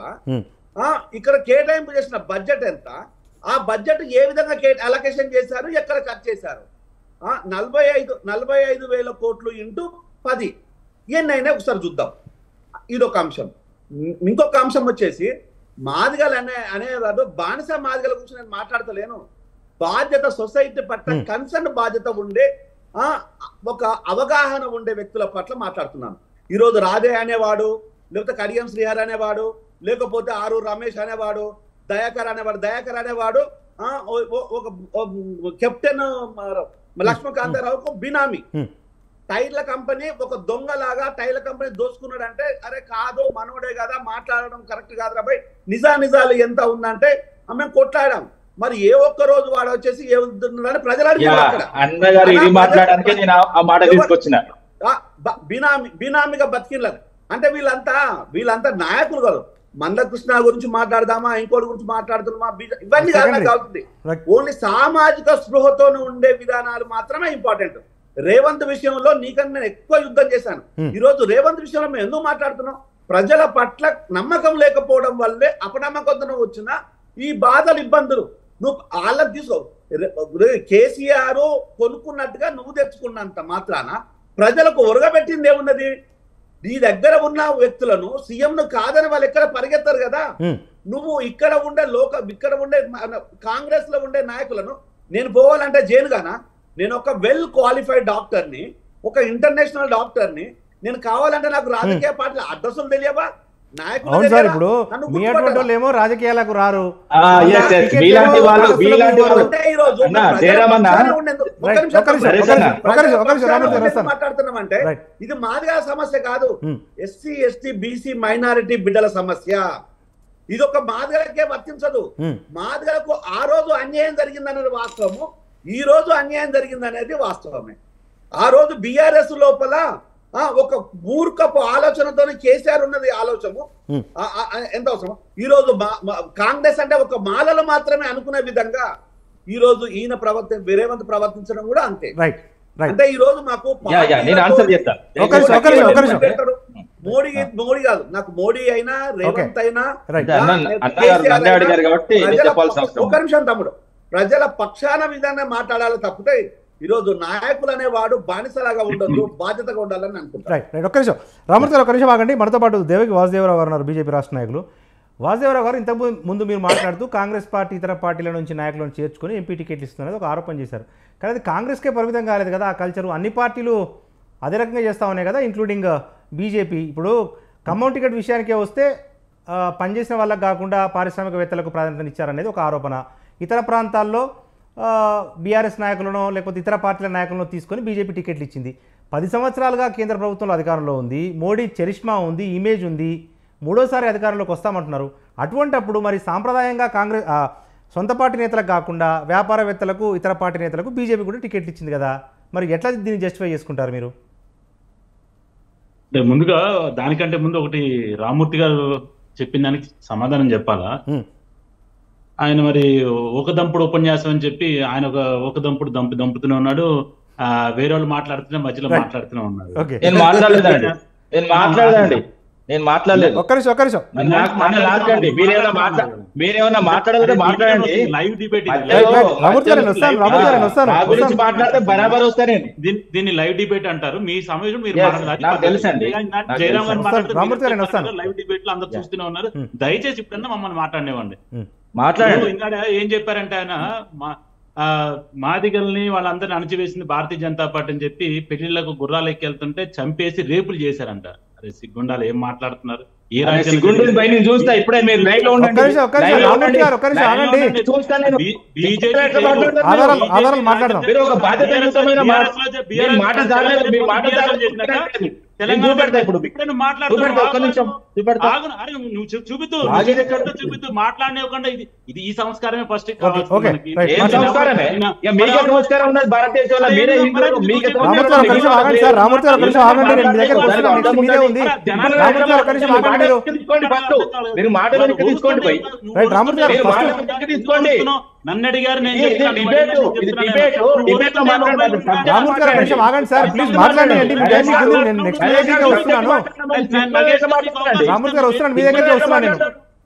ఇక్కడ కేటాయింపు చేసిన బడ్జెట్ ఎంత, ఆ బడ్జెట్ ఏ విధంగా అలొకేషన్ చేశారు, ఎక్కడ ఖర్చు చేశారు? 45,000 కోట్లు ఇంటూ 10 ఎన్నైనా ఒకసారి చూద్దాం. ఇదొక అంశం. ఇంకొక అంశం వచ్చేసి మాదిగలు అనేవాడు బానిస మాదిగల గురించి నేను మాట్లాడతలేను. బాధ్యత, సొసైటీ పట్ల కన్సర్న్ బాధ్యత ఉండే ఒక అవగాహన ఉండే వ్యక్తుల పట్ల మాట్లాడుతున్నాను. ఈరోజు రాజయ్య అనేవాడు, లేకపోతే కడియం శ్రీహర్ అనేవాడు, లేకపోతే ఆరూరు రమేష్ అనేవాడు, దయాకర్ అనేవాడు ఒక కెప్టెన్ లక్ష్మీకాంతారావుకు బినామీ. టైర్ల కంపెనీ ఒక దొంగలాగా టైర్ల కంపెనీ దోచుకున్నాడంటే, అరే కాదు మనోడే కదా, మాట్లాడడం కరెక్ట్ కాదు రాబాయ్, నిజాలు ఎంత ఉందంటే మేము కొట్లాడాం. మరి ఏ ఒక్క రోజు వాడు వచ్చేసి ఏమని ప్రజలు బినామీగా బతికినది. అంటే వీళ్ళంతా నాయకులు కాదు. మందకృష్ణ గురించి మాట్లాడదామా, ఇంకోటి గురించి మాట్లాడుతున్నామా, ఇవన్నీ కాదు. ఓన్లీ సామాజిక స్పృహతో ఉండే విధానాలు మాత్రమే ఇంపార్టెంట్. రేవంత్ విషయంలో నీకన్నా నేను ఎక్కువ యుద్ధం చేశాను. ఈ రోజు రేవంత్ విషయంలో మేము ఎందుకు మాట్లాడుతున్నాం? ప్రజల పట్ల నమ్మకం లేకపోవడం వల్లే అపనమ్మకంతో వచ్చిన ఈ బాధలు, ఇబ్బందులు నువ్వు వాళ్ళకి తీసుకో. కేసీఆర్ కొనుక్కున్నట్టుగా నువ్వు తెచ్చుకున్నంత మాత్రాన ప్రజలకు ఒరగబెట్టింది ఏమున్నది? నీ దగ్గర ఉన్న వ్యక్తులను, సీఎంను కాదని వాళ్ళు ఎక్కడ పరిగెత్తారు కదా. నువ్వు ఇక్కడ ఉండే కాంగ్రెస్ లో ఉండే నాయకులను నేను పోవాలంటే జైలుగానా? నేను ఒక వెల్ క్వాలిఫైడ్ డాక్టర్ని, ఒక ఇంటర్నేషనల్ డాక్టర్ని, నేను కావాలంటే నాకు రాజకీయ పార్టీల అడ్రస్లు తెలియవా? అవును సార్, ఇప్పుడు మీ అటువంటి వాళ్ళు ఏమో రాజకీయాలకు రారు. మాట్లాడుతున్నామంటే ఇది మాదిగా సమస్య కాదు, ఎస్సీ ఎస్టీ బీసీ మైనారిటీ బిడ్డల సమస్య. ఇది ఒక మాదిగలకే వర్తించదు. మాదిగలకు ఆ రోజు అన్యాయం జరిగిందనేది వాస్తవము, ఈ రోజు అన్యాయం జరిగిందనేది వాస్తవమే. ఆ రోజు బీఆర్ఎస్ లోపల ఒక మూర్ఖపు ఆలోచనతో కేసీఆర్ ఉన్నది ఆలోచన ఎంత అవసరం. ఈ రోజు కాంగ్రెస్ అంటే ఒక మాలలు మాత్రమే అనుకునే విధంగా ఈ రోజు ఈయన రేవంత్ ప్రవర్తించడం కూడా అంతే. అంటే ఈ రోజు మాకు మోడీ కాదు, నాకు మోడీ అయినా రేవంత్ అయినా ఒక నిమిషం తమ్ముడు, ప్రజల పక్షాన విధానం మాట్లాడాలి తప్పితే ఈరోజు నాయకులు అనేవాడు బానిసలాగా ఉండదు, బాధ్యతగా ఉండాలని అనుకుంటారు. ఒక్క నిమిషం రామూర్తి గారు, ఒక్క నిమిషం ఆగండి. మనతో పాటు దేవకి వాసుదేవరావు గారు ఉన్నారు, బీజేపీ రాష్ట్ర నాయకులు. వాసుదేవరావు గారు, ఇంతకు ముందు మీరు మాట్లాడుతూ కాంగ్రెస్ పార్టీ ఇతర పార్టీల నుంచి నాయకులను చేర్చుకొని ఎంపీ టికెట్లు ఇస్తున్నది ఒక ఆరోపణ చేశారు. కానీ అది కాంగ్రెస్కే పరిమితం కాలేదు కదా, ఆ కల్చరు అన్ని పార్టీలు అదే రకంగా చేస్తూ ఉన్నాయి కదా, ఇంక్లూడింగ్ బీజేపీ. ఇప్పుడు ఖమ్మం టికెట్ విషయానికే వస్తే పనిచేసిన వాళ్ళకి కాకుండా పారిశ్రామికవేత్తలకు ప్రాధాన్యత ఇచ్చారనేది ఒక ఆరోపణ. ఇతర ప్రాంతాల్లో బీఆర్ఎస్ నాయకులను లేకపోతే ఇతర పార్టీల నాయకులను తీసుకొని బీజేపీ టికెట్లు ఇచ్చింది. 10 సంవత్సరాలుగా కేంద్ర ప్రభుత్వంలో అధికారంలో ఉంది, మోడీ చరిష్మా ఉంది, ఇమేజ్ ఉంది, మూడోసారి అధికారంలోకి వస్తామంటున్నారు. అటువంటప్పుడు మరి సాంప్రదాయంగా కాంగ్రెస్ సొంత పార్టీ నేతలకు కాకుండా వ్యాపారవేత్తలకు ఇతర పార్టీ నేతలకు బీజేపీ కూడా టికెట్లు ఇచ్చింది కదా, మరి ఎట్లా దీన్ని జస్టిఫై చేసుకుంటారు మీరు? ముందుగా దానికంటే ముందు ఒకటి రామ్మూర్తి గారు చెప్పిన దానికి సమాధానం చెప్పాలా. ఆయన మరి ఒక దంపుడు ఉపన్యాసం అని చెప్పి ఆయన ఒక దంపుడు దంపుతూనే ఉన్నాడు, వేరే వాళ్ళు మాట్లాడుతూనే మధ్యలో మాట్లాడుతూనే ఉన్నాడు. నేను మాట్లాడలేదు. ఒక్క నిమిషం మీరేమన్నా మాట్లాడాలంటే మాట్లాడండి. లైవ్ డిబేట్ మాట్లాడితే బరాబర్ వస్తానండి. దీన్ని లైవ్ డిబేట్ అంటారు. మీ సమయం మీరు తెలుసండి. జయరామ్ గారు మాట్లాడుతున్నారు, లైవ్ డిబేట్ లో అందరు చూస్తూనే ఉన్నారు. దయచేసి ఇప్పుడన్నా మమ్మల్ని మాట్లాడనివ్వండి. మాట్లాడండి. ఇంకా ఏం చెప్పారంటే ఆయన మాదిగల్ని వాళ్ళందరినీ అణచివేసింది భారతీయ జనతా పార్టీ అని చెప్పి పెళ్లిళ్లకు గుర్రాలు ఎక్కెళ్తుంటే చంపేసి రేపులు చేశారంట. అరే సిగ్గుండాలి, ఏం మాట్లాడుతున్నారు? ఏ రాజ్యం చూస్తా ఇప్పుడే మీరు లైవ్ లో ఉండండి. చూపిస్తూ మాట్లాడనివ్వకుండా ఇది ఈ సంస్కారమే ఫస్ట్. నన్ను అడిగారు,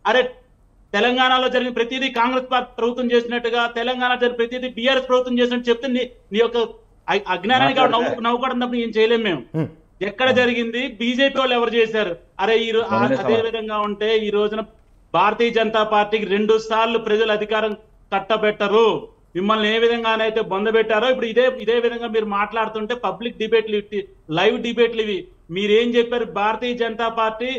అరే తెలంగాణలో జరిగిన ప్రతిదీ కాంగ్రెస్ ప్రభుత్వం చేసినట్టుగా, తెలంగాణ జరిగిన ప్రతిదీ బీఆర్ఎస్ ప్రభుత్వం చేసినట్టు చెప్తే నీ యొక్క అజ్ఞానానికి నవ్వుకోవడం ఏం చేయలేము మేము. ఎక్కడ జరిగింది? బీజేపీ వాళ్ళు ఎవరు చేశారు? అరే అదే విధంగా ఉంటే ఈ రోజున భారతీయ జనతా పార్టీకి 2 సార్లు ప్రజలు అధికారం కట్టబెట్టరు. మిమ్మల్ని ఏ విధంగానైతే బొందబెట్టారో ఇప్పుడు ఇదే విధంగా మీరు మాట్లాడుతుంటే పబ్లిక్ డిబేట్లు, లైవ్ డిబేట్లు ఇవి. మీరేం చెప్పారు? భారతీయ జనతా పార్టీ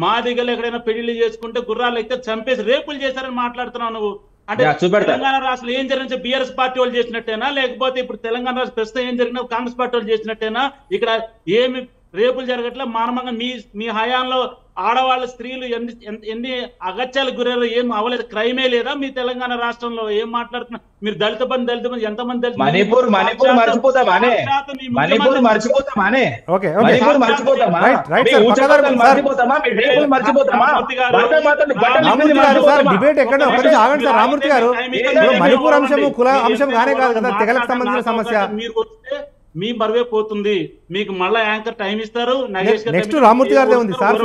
మాదిగలు ఎక్కడైనా పెళ్లి చేసుకుంటే గుర్రాలు అయితే చంపేసి రేపులు చేశారని మాట్లాడుతున్నావు నువ్వు. అంటే తెలంగాణ రాష్ట్రంలో ఏం జరిగిన బీఆర్ఎస్ పార్టీ వాళ్ళు చేసినట్టేనా, లేకపోతే ఇప్పుడు తెలంగాణ రాష్ట్ర ప్రస్తుతం ఏం జరిగినా కాంగ్రెస్ పార్టీ వాళ్ళు చేసినట్టేనా? ఇక్కడ ఏమి రేపులు జరగట్లే. మానవంగా మీ హయాంలో ఆడవాళ్ళ స్త్రీలు ఎన్ని అగత్యాలకు గురయ్యారు? ఏం అవ్వలేదు, క్రైమే లేదా మీ తెలంగాణ రాష్ట్రంలో? ఏం మాట్లాడుతున్నా మీరు? దళిత బంధు ఎంతమంది దళిత మణిపూర్ మర్చిపోతామానే? రామూర్తి గారు, మణిపూర్ అంశము కుల అంశం కానే కాదు కదా, తెగలకు సంబంధించిన సమస్య. మీరు వస్తే మీ బరువే పోతుంది. మీకు మళ్ళా యాంకర్ టైం ఇస్తారు. నెక్స్ట్ రామూర్తి గారిదే ఉంది సార్,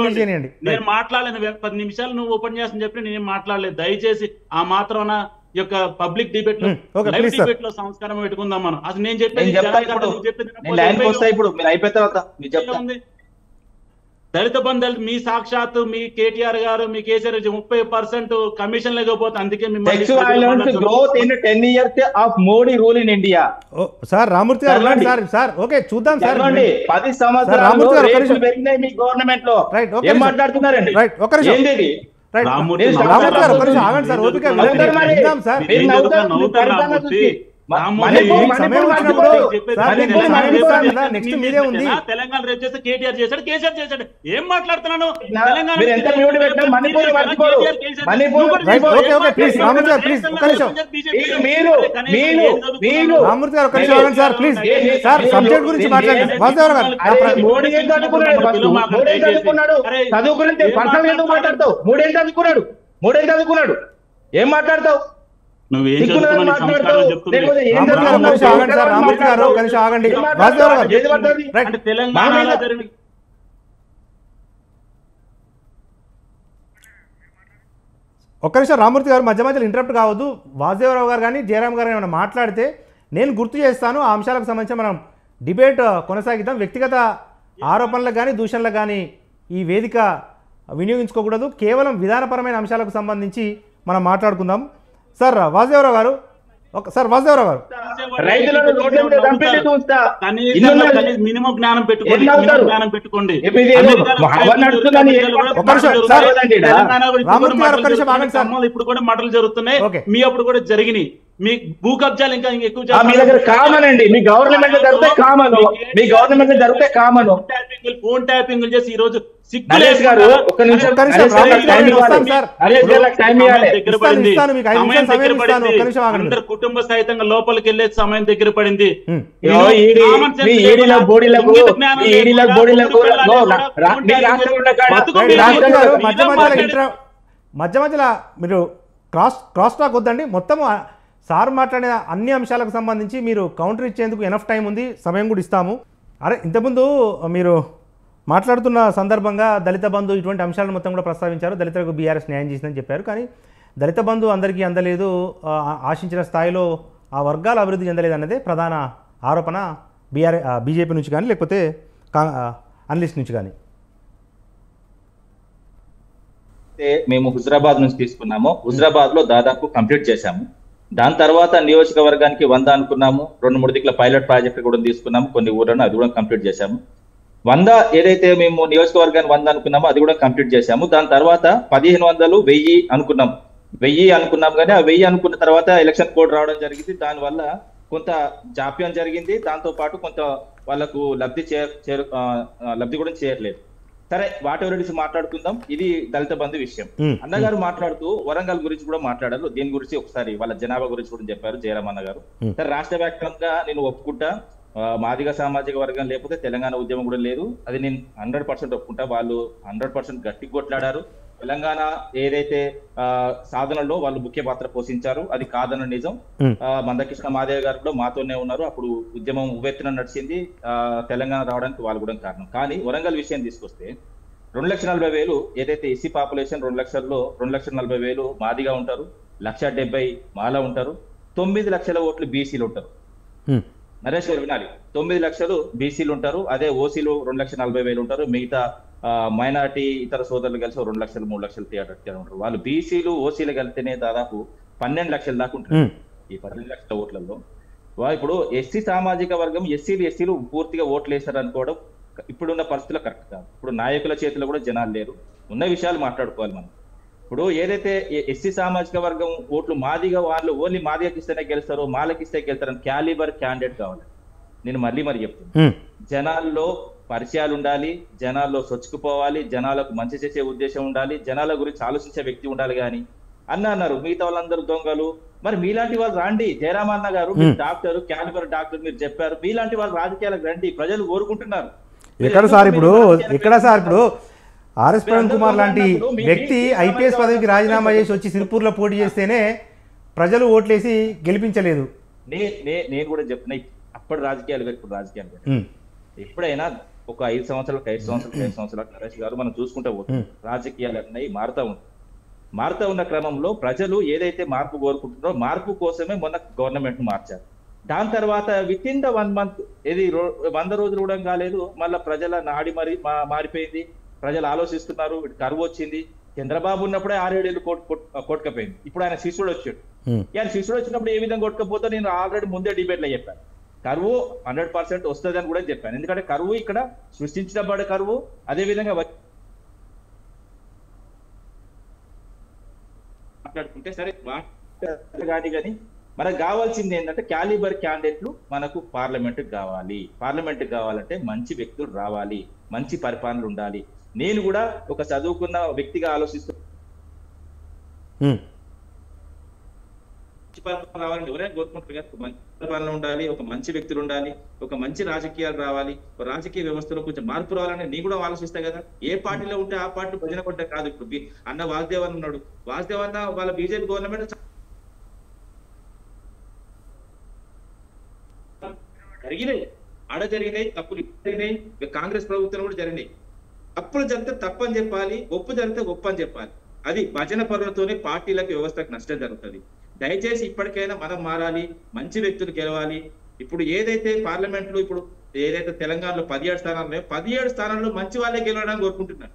నేను మాట్లాడలేను. 10 నిమిషాలు నువ్వు ఓపెన్ చెప్పి నేను మాట్లాడలేదు. దయచేసి ఆ మాత్రం యొక్క పబ్లిక్ డిబేట్ లో లైవ్ డిబేట్ లో సంస్కారం పెట్టుకుందాం మనం. అసలు నేను చెప్పేది దళిత బంధువులు మీ సాక్షాత్తు మీ కేటీఆర్ గారు, మీ కేసీఆర్ 30% కమిషన్ లేకపోతే అందుకే సార్ రామూర్తి గారు సార్ ఓకే చూద్దాం సార్. 10 సంవత్సరాలు పెరిగినాయి మీ గవర్నమెంట్ లో. ఏం మాట్లాడుతున్నారండి? రామూర్తి గారు ఆగండి సార్, ఓపిక విందాం సార్. నెక్స్ట్ మీరే ఉంది. తెలంగాణ రేపు చేస్తే కేటీఆర్ చేశాడు, కేసీఆర్ చేశాడు. ఏం మాట్లాడుతున్నాను? రామూర్తి గారు ఒక్క నిమిషం సార్ ప్లీజ్. సార్ సబ్జెక్ట్ గురించి మాట్లాడండి. వాసుదేవరావు గారు, మోడీ ఏం చదువుకున్నాడు? చదువుకుని పర్సనల్ ఎందుకు మాట్లాడతావు? 3 ఏళ్ళు చదువుకున్నాడు, ఏం మాట్లాడతావు? రామూర్తి గారు కలిసి ఆగండి. ఒక్క నిమిషం రామూర్తి గారు, మధ్య మధ్యలో ఇంటరప్ట్ కావద్దు. వాసుదేవరావు గారు కానీ జయరామ్ గారు ఏమైనా మాట్లాడితే నేను గుర్తు చేస్తాను. ఆ అంశాలకు సంబంధించి మనం డిబేట్ కొనసాగిద్దాం. వ్యక్తిగత ఆరోపణలకు కానీ దూషణలకు కానీ ఈ వేదిక వినియోగించుకోకూడదు. కేవలం విధానపరమైన అంశాలకు సంబంధించి మనం మాట్లాడుకుందాం. సార్ వాసుదేవరావు గారు, సార్ వాసుదేవరావు గారు రైతులను రోడ్ల మీద చంపేది చూస్తా. మినిమం జ్ఞానం పెట్టుకోండి, ఏం అవుతారు? జ్ఞానం పెట్టుకోండి. ఇప్పుడు ఇది అవన్నీ నడుస్తుందని ఏం ఇప్పుడు కూడా మటలు జరుగుతున్నాయి, మీ అప్పుడు కూడా జరిగినాయి. మీ భూ కబ్జాలు ఇంకా ఎక్కువ మీ దగ్గర కామన్ అండి. మీ గవర్నమెంట్ జరిగితే కామన్, మీ గవర్నమెంట్ జరిగితే కామన్. ఫోన్ ట్యాపింగ్ చేసి ఈ రోజు నరేష్ గారు ఒక్క నిమిషం అందరు కుటుంబ సహితంగా లోపలికి వెళ్లే సమయం దగ్గర పడింది. మధ్య మధ్యలో మీరు క్రాస్ టాక్ వద్దండి. మొత్తం సార్ మాట్లాడిన అన్ని అంశాలకు సంబంధించి మీరు కౌంటర్ ఇచ్చేందుకు ఎనఫ్ టైం ఉంది, సమయం కూడా ఇస్తాము. అరే ఇంతకుముందు మీరు మాట్లాడుతున్న సందర్భంగా దళిత బంధు ఇటువంటి అంశాలను మొత్తం కూడా ప్రస్తావించారు. దళితులకు బీఆర్ఎస్ న్యాయం చేసిందని చెప్పారు. కానీ దళిత బంధు అందరికీ అందలేదు, ఆశించిన స్థాయిలో ఆ వర్గాల అభివృద్ధి చెందలేదు అన్నదే ప్రధాన ఆరోపణ బీజేపీ నుంచి కానీ లేకపోతే అనలిస్ట్ నుంచి కానీ. మేము హుజరాబాద్ నుంచి తీసుకున్నాము. హుజరాబాద్ లో దాదాపు కంప్లీట్ చేశాము. దాని తర్వాత నియోజకవర్గానికి 100 అనుకున్నాము. 2-3 దిక్కుల పైలట్ ప్రాజెక్ట్ కూడా తీసుకున్నాము. కొన్ని ఊర్లను అది కూడా కంప్లీట్ చేశాము. 100 ఏదైతే మేము నియోజకవర్గాన్ని 100 అనుకున్నామో అది కూడా కంప్లీట్ చేశాము. దాని తర్వాత 1500, 1000 అనుకున్నాం. 1000 అనుకున్నాం కానీ ఆ 1000 అనుకున్న తర్వాత ఎలక్షన్ కోడ్ రావడం జరిగింది. దానివల్ల కొంత జాప్యం జరిగింది. దాంతో పాటు కొంత వాళ్ళకు లబ్ధి కూడా చేయట్లేదు. సరే, వాటెవరిటీస్ మాట్లాడుకుందాం. ఇది దళిత బంధు విషయం. అన్నగారు మాట్లాడుతూ వరంగల్ గురించి కూడా మాట్లాడారు. దీని గురించి ఒకసారి వాళ్ళ జనాభా గురించి కూడా చెప్పారు జయరామ్ అన్న గారు. సరే, రాష్ట్ర వ్యాప్తంగా నేను ఒప్పుకుంటా, మాదిగ సామాజిక వర్గం లేకపోతే తెలంగాణ ఉద్యమం కూడా లేదు. అది నేను 100% ఒప్పుకుంటా. వాళ్ళు 100% గట్టిగా కొట్లాడారు. తెలంగాణ ఏదైతే సాధనలో వాళ్ళు ముఖ్య పాత్ర పోషించారు, అది కాదన్న నిజం. మందకృష్ణ మాదేవ్ గారు కూడా మాతోనే ఉన్నారు. అప్పుడు ఉద్యమం ఉవ్వెత్తున నడిచింది. తెలంగాణ రావడానికి వాళ్ళు కూడా కారణం. కానీ వరంగల్ విషయం తీసుకొస్తే 2,40,000 ఏదైతే ఎస్సీ పాపులేషన్ 2 లక్షల్లో 2,40,000 మాదిగా ఉంటారు, 1,70,000 మాల ఉంటారు, 9 లక్షల ఓట్లు బీసీలు ఉంటారు. నరేష్ గారు వినాలి, 9 లక్షలు బీసీలు ఉంటారు. అదే ఓసీలు 2,40,000 ఉంటారు. మిగతా మైనార్టీ ఇతర సోదరులు కలిసి 2 లక్షలు 3 లక్షలు థియేటర్ ఉంటారు. వాళ్ళు బీసీలు ఓసీలు కలిపితేనే దాదాపు 12 లక్షల దాకా ఉంటారు. ఈ 12 లక్షల ఓట్లలో ఇప్పుడు ఎస్సీ సామాజిక వర్గం ఎస్సీలు పూర్తిగా ఓట్లు వేశారు అనుకోవడం ఇప్పుడున్న పరిస్థితుల్లో కరెక్ట్ కాదు. ఇప్పుడు నాయకుల చేతిలో కూడా జనాలు లేరు. ఉన్న విషయాలు మాట్లాడుకోవాలి మనం. ఇప్పుడు ఏదైతే ఎస్సీ సామాజిక వర్గం ఓట్లు మాదిగా వాళ్ళు ఓన్లీ మాదిగకి ఇస్తేనే గెలుస్తారో మాలకి ఇస్తే గెలుస్తారని క్యాలిబర్ క్యాండిడేట్ కావాలి. నేను మళ్ళీ చెప్తున్నా, జనాల్లో పరిచయాలు ఉండాలి, జనాల్లో సొచ్చుకుపోవాలి, జనాలకు మంచి చేసే ఉద్దేశం ఉండాలి, జనాల గురించి ఆలోచించే వ్యక్తి ఉండాలి. కానీ అన్నారు మిగతా వాళ్ళందరూ దొంగలు. మరి మీలాంటి వాళ్ళు రాండి. జయరామ్ అన్న గారు డాక్టర్, క్యాలిబర్ డాక్టర్, మీరు చెప్పారు. మీలాంటి వాళ్ళు రాజకీయాలకు రండి, ప్రజలు కోరుకుంటున్నారు. ఎక్కడ సార్ ఇప్పుడు ఆర్ఎస్ ప్రవీణ్ కుమార్ లాంటి వ్యక్తి ఐపీఎస్ పదవికి రాజీనామా చేసి వచ్చి సిరిపూర్లో పోటీ చేస్తేనే ప్రజలు ఓట్లేసి గెలిపించలేదు. నేను కూడా చెప్తున్నా, అప్పుడు రాజకీయాలు వేరు, ఇప్పుడు రాజకీయాలు వేరు. ఎప్పుడైనా ఒక 5 సంవత్సరాలు 5 సంవత్సరాలు నరేష్ గారు మనం చూసుకుంటే పోతుంది. రాజకీయాలు అన్నవి మారుతా ఉన్న క్రమంలో ప్రజలు ఏదైతే మార్పు కోరుకుంటున్నారో మార్పు కోసమే మొన్న గవర్నమెంట్ మార్చారు. దాని తర్వాత విత్ ఇన్ ద 1 మంత్, ఇది 100 రోజులు కూడా కాలేదు, మళ్ళీ ప్రజల నాడి మారిపోయింది. ప్రజలు ఆలోచిస్తున్నారు. కరువు వచ్చింది. చంద్రబాబు ఉన్నప్పుడే 6-7 ఏళ్ళు కొట్టుకపోయింది. ఇప్పుడు ఆయన శిష్యుడు వచ్చాడు. ఆయన శిష్యుడు వచ్చినప్పుడు ఏ విధంగా కొట్టుకపోతే నేను ఆల్రెడీ ముందే డిబేట్ లో చెప్పాను. కరువు 100% వస్తుంది అని కూడా చెప్పాను. ఎందుకంటే కరువు ఇక్కడ సృష్టించబడే కరువు. అదే విధంగా మాట్లాడుకుంటే సరే కానీ మనకు కావాల్సింది ఏంటంటే క్యాలిబర్ క్యాండిడేట్లు మనకు పార్లమెంట్ కావాలి. పార్లమెంట్ కావాలంటే మంచి వ్యక్తులు రావాలి, మంచి పరిపాలన ఉండాలి. నేను కూడా ఒక చదువుకున్న వ్యక్తిగా ఆలోచిస్తూ మంచి పరిపాలన రావాలని ఎవరైనా కోరుకుంటారు కదా. మంచి పరిపాలన ఉండాలి, ఒక మంచి వ్యక్తులు ఉండాలి, ఒక మంచి రాజకీయాలు రావాలి, రాజకీయ వ్యవస్థలో కొంచెం మార్పు రావాలని నేను కూడా ఆలోచిస్తా కదా. ఏ పార్టీలో ఉంటే ఆ పార్టీ భజన కొట్టే కాదు. ఇప్పుడు అన్న వాసుదేవ్ అన్న ఉన్నాడు. వాసుదేవ్ అన్న వాళ్ళ బీజేపీ గవర్నమెంట్ జరిగినాయి, తప్పులు జరిగినాయి. కాంగ్రెస్ ప్రభుత్వం కూడా జరిగినాయి. తప్పులు జరిగితే తప్పని చెప్పాలి, ఒప్పు జరిగితే ఒప్పు అని చెప్పాలి. అది భజన పరులతోనే పార్టీలకు వ్యవస్థకు నష్టం జరుగుతుంది. దయచేసి ఇప్పటికైనా మనం మారాలి, మంచి వ్యక్తులు గెలవాలి. ఇప్పుడు ఏదైతే పార్లమెంట్ లో ఇప్పుడు ఏదైతే తెలంగాణలో 17 స్థానాలు 17 స్థానాల్లో మంచి వాళ్ళే గెలవడానికి కోరుకుంటున్నారు.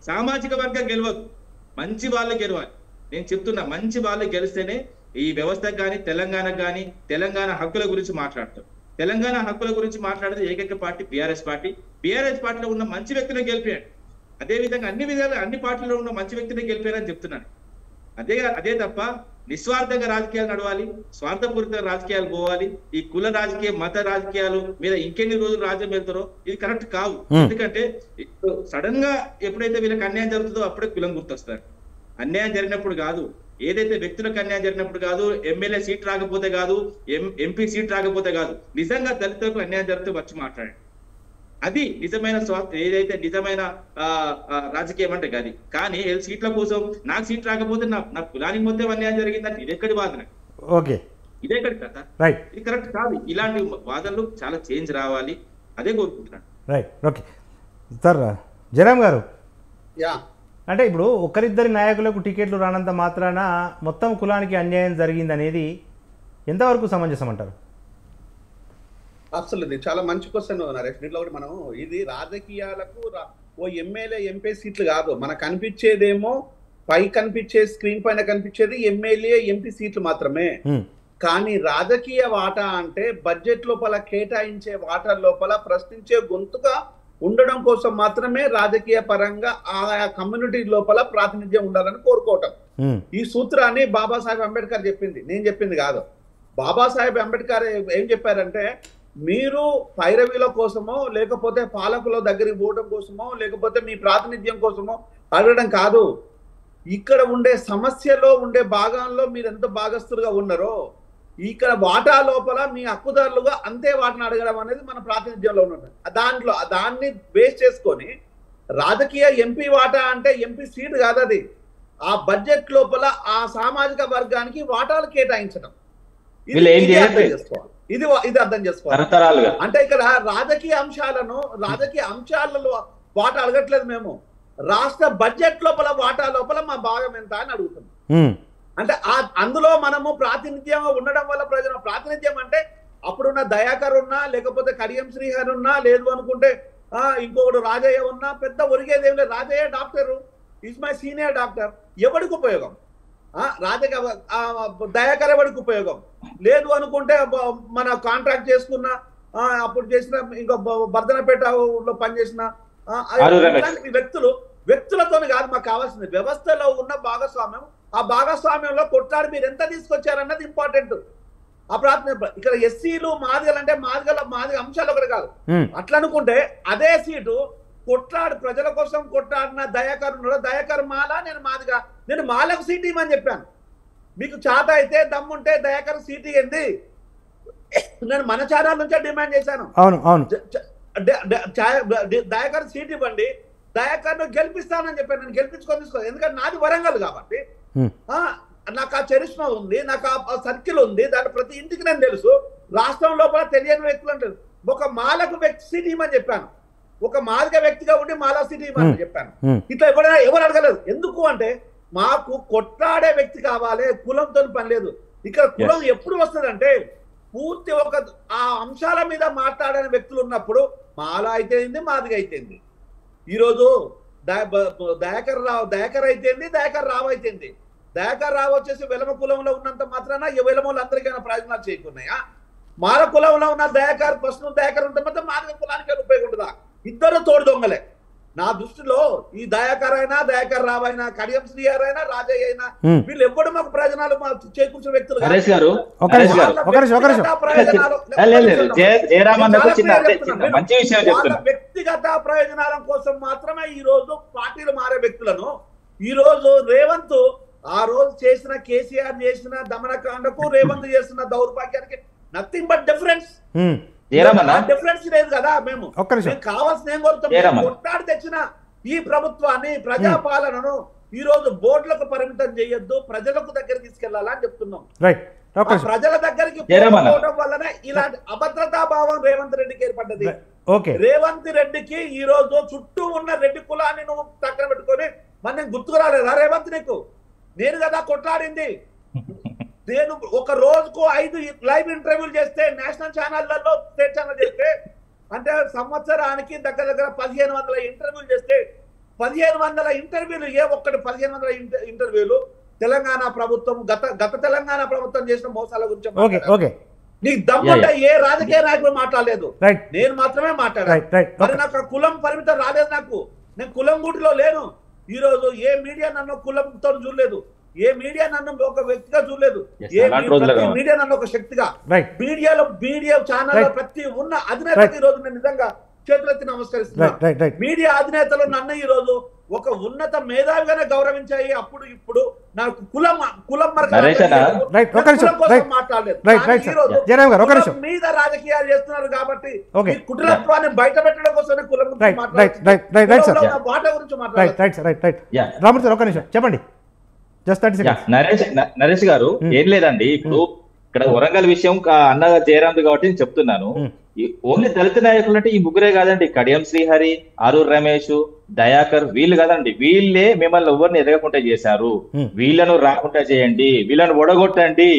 సామాజిక వర్గం గెలవదు, మంచి వాళ్ళే గెలవాలి. నేను చెప్తున్నా, మంచి వాళ్ళు గెలిస్తేనే ఈ వ్యవస్థకు కానీ తెలంగాణకు కానీ తెలంగాణ హక్కుల గురించి మాట్లాడతారు. తెలంగాణ హక్కుల గురించి మాట్లాడితే ఏకైక పార్టీ బీఆర్ఎస్ పార్టీ. బీఆర్ఎస్ పార్టీలో ఉన్న మంచి వ్యక్తిని గెలిపాడు. అదేవిధంగా అన్ని విధాలు అన్ని పార్టీలో ఉన్న మంచి వ్యక్తిని గెలిపారని చెప్తున్నాను. అదే తప్ప నిస్వార్థంగా రాజకీయాలు నడవాలి, స్వార్థపూరిత రాజకీయాలు పోవాలి. ఈ కుల రాజకీయ మత రాజకీయాలు మీద ఇంకెన్ని రోజులు రాజ్యం వెళ్తారో ఇది కరెక్ట్ కావు. ఎందుకంటే సడన్ గా ఎప్పుడైతే వీళ్ళకి అన్యాయం జరుగుతుందో అప్పుడే కులం గుర్తొస్తారు. అన్యాయం జరిగినప్పుడు కాదు, ఏదైతే వ్యక్తులకు అన్యాయం జరిగినప్పుడు కాదు, ఎమ్మెల్యే సీట్ రాకపోతే కాదు, ఎంపీ సీట్ రాకపోతే కాదు, నిజంగా దళితులకు అన్యాయం జరిగితే వచ్చి మాట్లాడండి. అది నిజమైన ఏదైతే నిజమైన రాజకీయం అంటే అది. కానీ సీట్ల కోసం నాకు సీట్ రాకపోతే నా కులానికి మొత్తం అన్యాయం జరిగిందంటే ఇది ఎక్కడి వాదన? ఓకే, ఇదేక్కడి కథ? రైట్, ఇది కరెక్ట్ కాదు. ఇలాంటి వాదనలు చాలా చేంజ్ రావాలి, అదే కోరుకుంటున్నాను. Right, okay sir. జయరాం గారు, యా, అంటే ఇప్పుడు ఒకరిద్దరి నాయకులకు టికెట్లు రానంత మాత్రాన మొత్తం కులానికి అన్యాయం జరిగిందనేది ఎంతవరకు సమంజసం అంటారు? అసలు ఇది చాలా మంచి క్వశ్చన్ నరేష్. దీంట్లో ఒకటి మనం ఇది రాజకీయాలకు ఓ ఎమ్మెల్యే ఎంపీ సీట్లు కాదు, మనకు కనిపించేదేమో పై కనిపించే స్క్రీన్ పైన కనిపించేది ఎమ్మెల్యే ఎంపీ సీట్లు మాత్రమే. కానీ రాజకీయ వాటా అంటే బడ్జెట్ లోపల కేటాయించే వాటా లోపల ప్రశ్నించే గొంతుగా ఉండడం కోసం మాత్రమే రాజకీయ పరంగా ఆయా కమ్యూనిటీ లోపల ప్రాతినిధ్యం ఉండాలని కోరుకోవటం. ఈ సూత్రాన్ని బాబాసాహెబ్ అంబేద్కర్ చెప్పింది, నేను చెప్పింది కాదు. బాబాసాహెబ్ అంబేద్కర్ ఏం చెప్పారంటే, మీరు పైరవీల కోసమో లేకపోతే పాలకుల దగ్గరికి పోవడం కోసమో లేకపోతే మీ ప్రాతినిధ్యం కోసమో అడగడం కాదు, ఇక్కడ ఉండే సమస్యలో ఉండే భాగంలో మీరు ఎంత భాగస్తులుగా ఉన్నారో ఇక్కడ వాటా లోపల మీ హక్కుదారులుగా అంతే వాటిని అడగడం అనేది మన ప్రాతినిధ్యంలో ఉన్నది. దాన్ని బేస్ చేసుకొని రాజకీయ ఎంపీ వాటా అంటే ఎంపీ సీట్ కాదు, అది ఆ బడ్జెట్ లోపల ఆ సామాజిక వర్గానికి వాటాలు కేటాయించడం. ఇది అర్థం చేసుకోవాలి. అంటే ఇక్కడ రాజకీయ అంశాలలో వాటా అడగట్లేదు మేము, రాష్ట్ర బడ్జెట్ లోపల వాటా లోపల మా భాగం ఎంత అని అడుగుతున్నాం. అంటే అందులో మనము ప్రాతినిధ్యం ఉండడం వల్ల ప్రయోజనం. ప్రాతినిధ్యం అంటే అప్పుడున్న దయాకర్ ఉన్నా లేకపోతే కడియం శ్రీహరి ఉన్నా లేదు అనుకుంటే ఇంకొకడు రాజయ్య ఉన్నా పెద్ద ఒరిగేదేం లేదు. Rajaiah doctor, is my senior doctor, ఎవరికి ఉపయోగం? దయాకర్ ఎవరికి ఉపయోగం? లేదు అనుకుంటే మన కాంట్రాక్ట్ చేసుకున్న అప్పుడు చేసిన ఇంకో బర్దనపేటలో పనిచేసిన వ్యక్తులతో కాదు మాకు కావాల్సింది, వ్యవస్థలో ఉన్న భాగస్వామ్యం. ఆ భాగస్వామ్యంలో కొట్లాడి మీరు ఎంత తీసుకొచ్చారన్నది ఇంపార్టెంట్. ఆ ప్రార్థన ఇక్కడ ఎస్సీలు మాదిగలు అంటే మాదిగ అంశాలు ఒకటి కాదు. అట్లా అనుకుంటే అదే సీటు కొట్లాడు ప్రజల కోసం కొట్లాడిన దయాకర్ ఉన్నాడు, దయాకర్ మాల, నేను మాలకు సీట్ ఇవ్వమని చెప్పాను. మీకు చాట అయితే దమ్ముంటే దయాకర్ సీట్ ఇవ్వండి, నేను మన ఛానల్ నుంచే డిమాండ్ చేశాను. దయాకర్ సీట్ ఇవ్వండి, దయాకర్ను గెలిపిస్తానని చెప్పాను. నేను గెలిపించుకొని తీసుకో, ఎందుకంటే నాది వరంగల్ కాబట్టి నాకు ఆ చరిష్మా ఉంది, నాకు ఆ సర్కిల్ ఉంది, దాని ప్రతి ఇంటికి నేను తెలుసు. రాష్ట్రం లోపల తెలియని వ్యక్తులు అంటే ఒక మాలకు వ్యక్తి సీట్ ఇవ్వమని చెప్పాను, ఒక మాదిగ వ్యక్తిగా ఉండి మాలా సీట్ ఇవ్వమని చెప్పాను. ఇట్లా ఎవరు అడగలేదు. ఎందుకు అంటే మాకు కొట్లాడే వ్యక్తి కావాలి, కులంతో పని లేదు. ఇక్కడ కులం ఎప్పుడు వస్తుందంటే పూర్తి ఆ అంశాల మీద మాట్లాడని వ్యక్తులు ఉన్నప్పుడు మాల అయితేంది, మాదిగ అయితేంది. ఈరోజు దయాకర్ అయితేంది, దయాకర్ రావు అయితేంది. దయాకర్ రావు వచ్చేసి వెలమ కులంలో ఉన్నంత మాత్రాన వెలమలు అందరికైనా ప్రయోజనాలు చేయకున్నాయా? మాల కులంలో ఉన్న దయాకర్ దయాకర్ ఉంటే మాత్రం మాదిగ కులానికి ఉపయోగం ఉంటుందా? ఇద్దరు తోడు దొంగలే నా దృష్టిలో. ఈ దయాకర్ అయినా, దయాకర్ రావు అయినా, కడియం శ్రీహరి అయినా, రాజయ్య అయినా, వీళ్ళు ఎప్పుడు మాకు ప్రయోజనాలు చేకూర్చిన వ్యక్తులు. వ్యక్తిగత ప్రయోజనాల కోసం మాత్రమే ఈ రోజు పార్టీలు మారే వ్యక్తులను ఈ రోజు రేవంత్ ఆ రోజు చేసిన కేసీఆర్ చేసిన దమనకాండకు రేవంత్ చేసిన దౌర్భాగ్యానికి నథింగ్ బట్ డిఫరెన్స్. డిఫరెన్స్ లేదు కదా. మేము కావాల్సిన ఏం కోరుతాం? కొట్లాడి తెచ్చిన ఈ ప్రభుత్వాన్ని, ప్రజాపాలనను ఈ రోజు బోర్డులకు పరిమితం చేయొద్దు, ప్రజలకు దగ్గర తీసుకెళ్లాలని చెప్తున్నాం. ప్రజల దగ్గరికి పోవడం వల్లనే ఇలాంటి అభద్రతా భావం రేవంత్ రెడ్డికి ఏర్పడ్డది. రేవంత్ రెడ్డికి ఈ రోజు చుట్టూ ఉన్న రెడ్డి కులాన్ని నువ్వు పక్కన పెట్టుకొని మనం గుర్తుకు రాలేదా రేవంత్? నీకు నేను కదా కొట్లాడింది. నేను ఒక రోజుకు 5 లైవ్ ఇంటర్వ్యూలు చేస్తే నేషనల్ ఛానళ్లలో, స్టేట్ ఛానల్ చేస్తే అంటే సంవత్సరానికి దగ్గర 1500 ఇంటర్వ్యూలు చేస్తే 1500 ఇంటర్వ్యూలు, ఏ ఒక్కటి 1500 ఇంటర్వ్యూలు తెలంగాణ ప్రభుత్వం గత తెలంగాణ ప్రభుత్వం చేసిన మోసాల గురించి ఓకే ఓకే నీకు దమ్ముంటే ఏ రాజకీయ నాయకులు మాట్లాడలేదు, రైట్ నేను మాత్రమే మాట్లాడాను. రైట్ రైట్ మరి నాకు కులం పరిమితం రాలేదు, నేను కులం గుడిలో లేను. ఈ రోజు ఏ మీడియా నన్ను కులంతో చూడలేదు, ఏ మీడియా నన్ను ఒక వ్యక్తిగా చూడలేదు, ఏ మీడియా నన్ను ఒక శక్తిగా. మీడియా ఛానల్ ప్రతి ఉన్న అధినేత ఈ రోజు నేను నిజంగా చేతులెత్తి నమస్కరిస్తున్నాను. మీడియా అధినేతలు నన్ను ఈ రోజు ఒక ఉన్నత మేధావిగానే గౌరవించాయి. అప్పుడు ఇప్పుడు నాకు కులం మాట్లాడలేదు, మీద రాజకీయాలు చేస్తున్నారు కాబట్టి కుటుంబాన్ని బయట పెట్టడం కోసమే కులం బాట గురించి మాట్లాడారు. చెప్పండి. నరేష్ గారు ఏం లేదండి, ఇప్పుడు ఇక్కడ వరంగల్ విషయం అన్నగా జయరామ్ కాబట్టి నేను చెప్తున్నాను. ఓన్లీ దళిత నాయకులు అంటే ఈ ముగ్గురే కాదండి, కడియం శ్రీహరి, ఆరూర్ రమేష్, దయాకర్, వీళ్ళు కాదండి, వీళ్ళే మిమ్మల్ని ఎవరిని ఎదగకుండా చేశారు. వీళ్ళను రాకుండా చేయండి, వీళ్ళను ఓడగొట్టండి.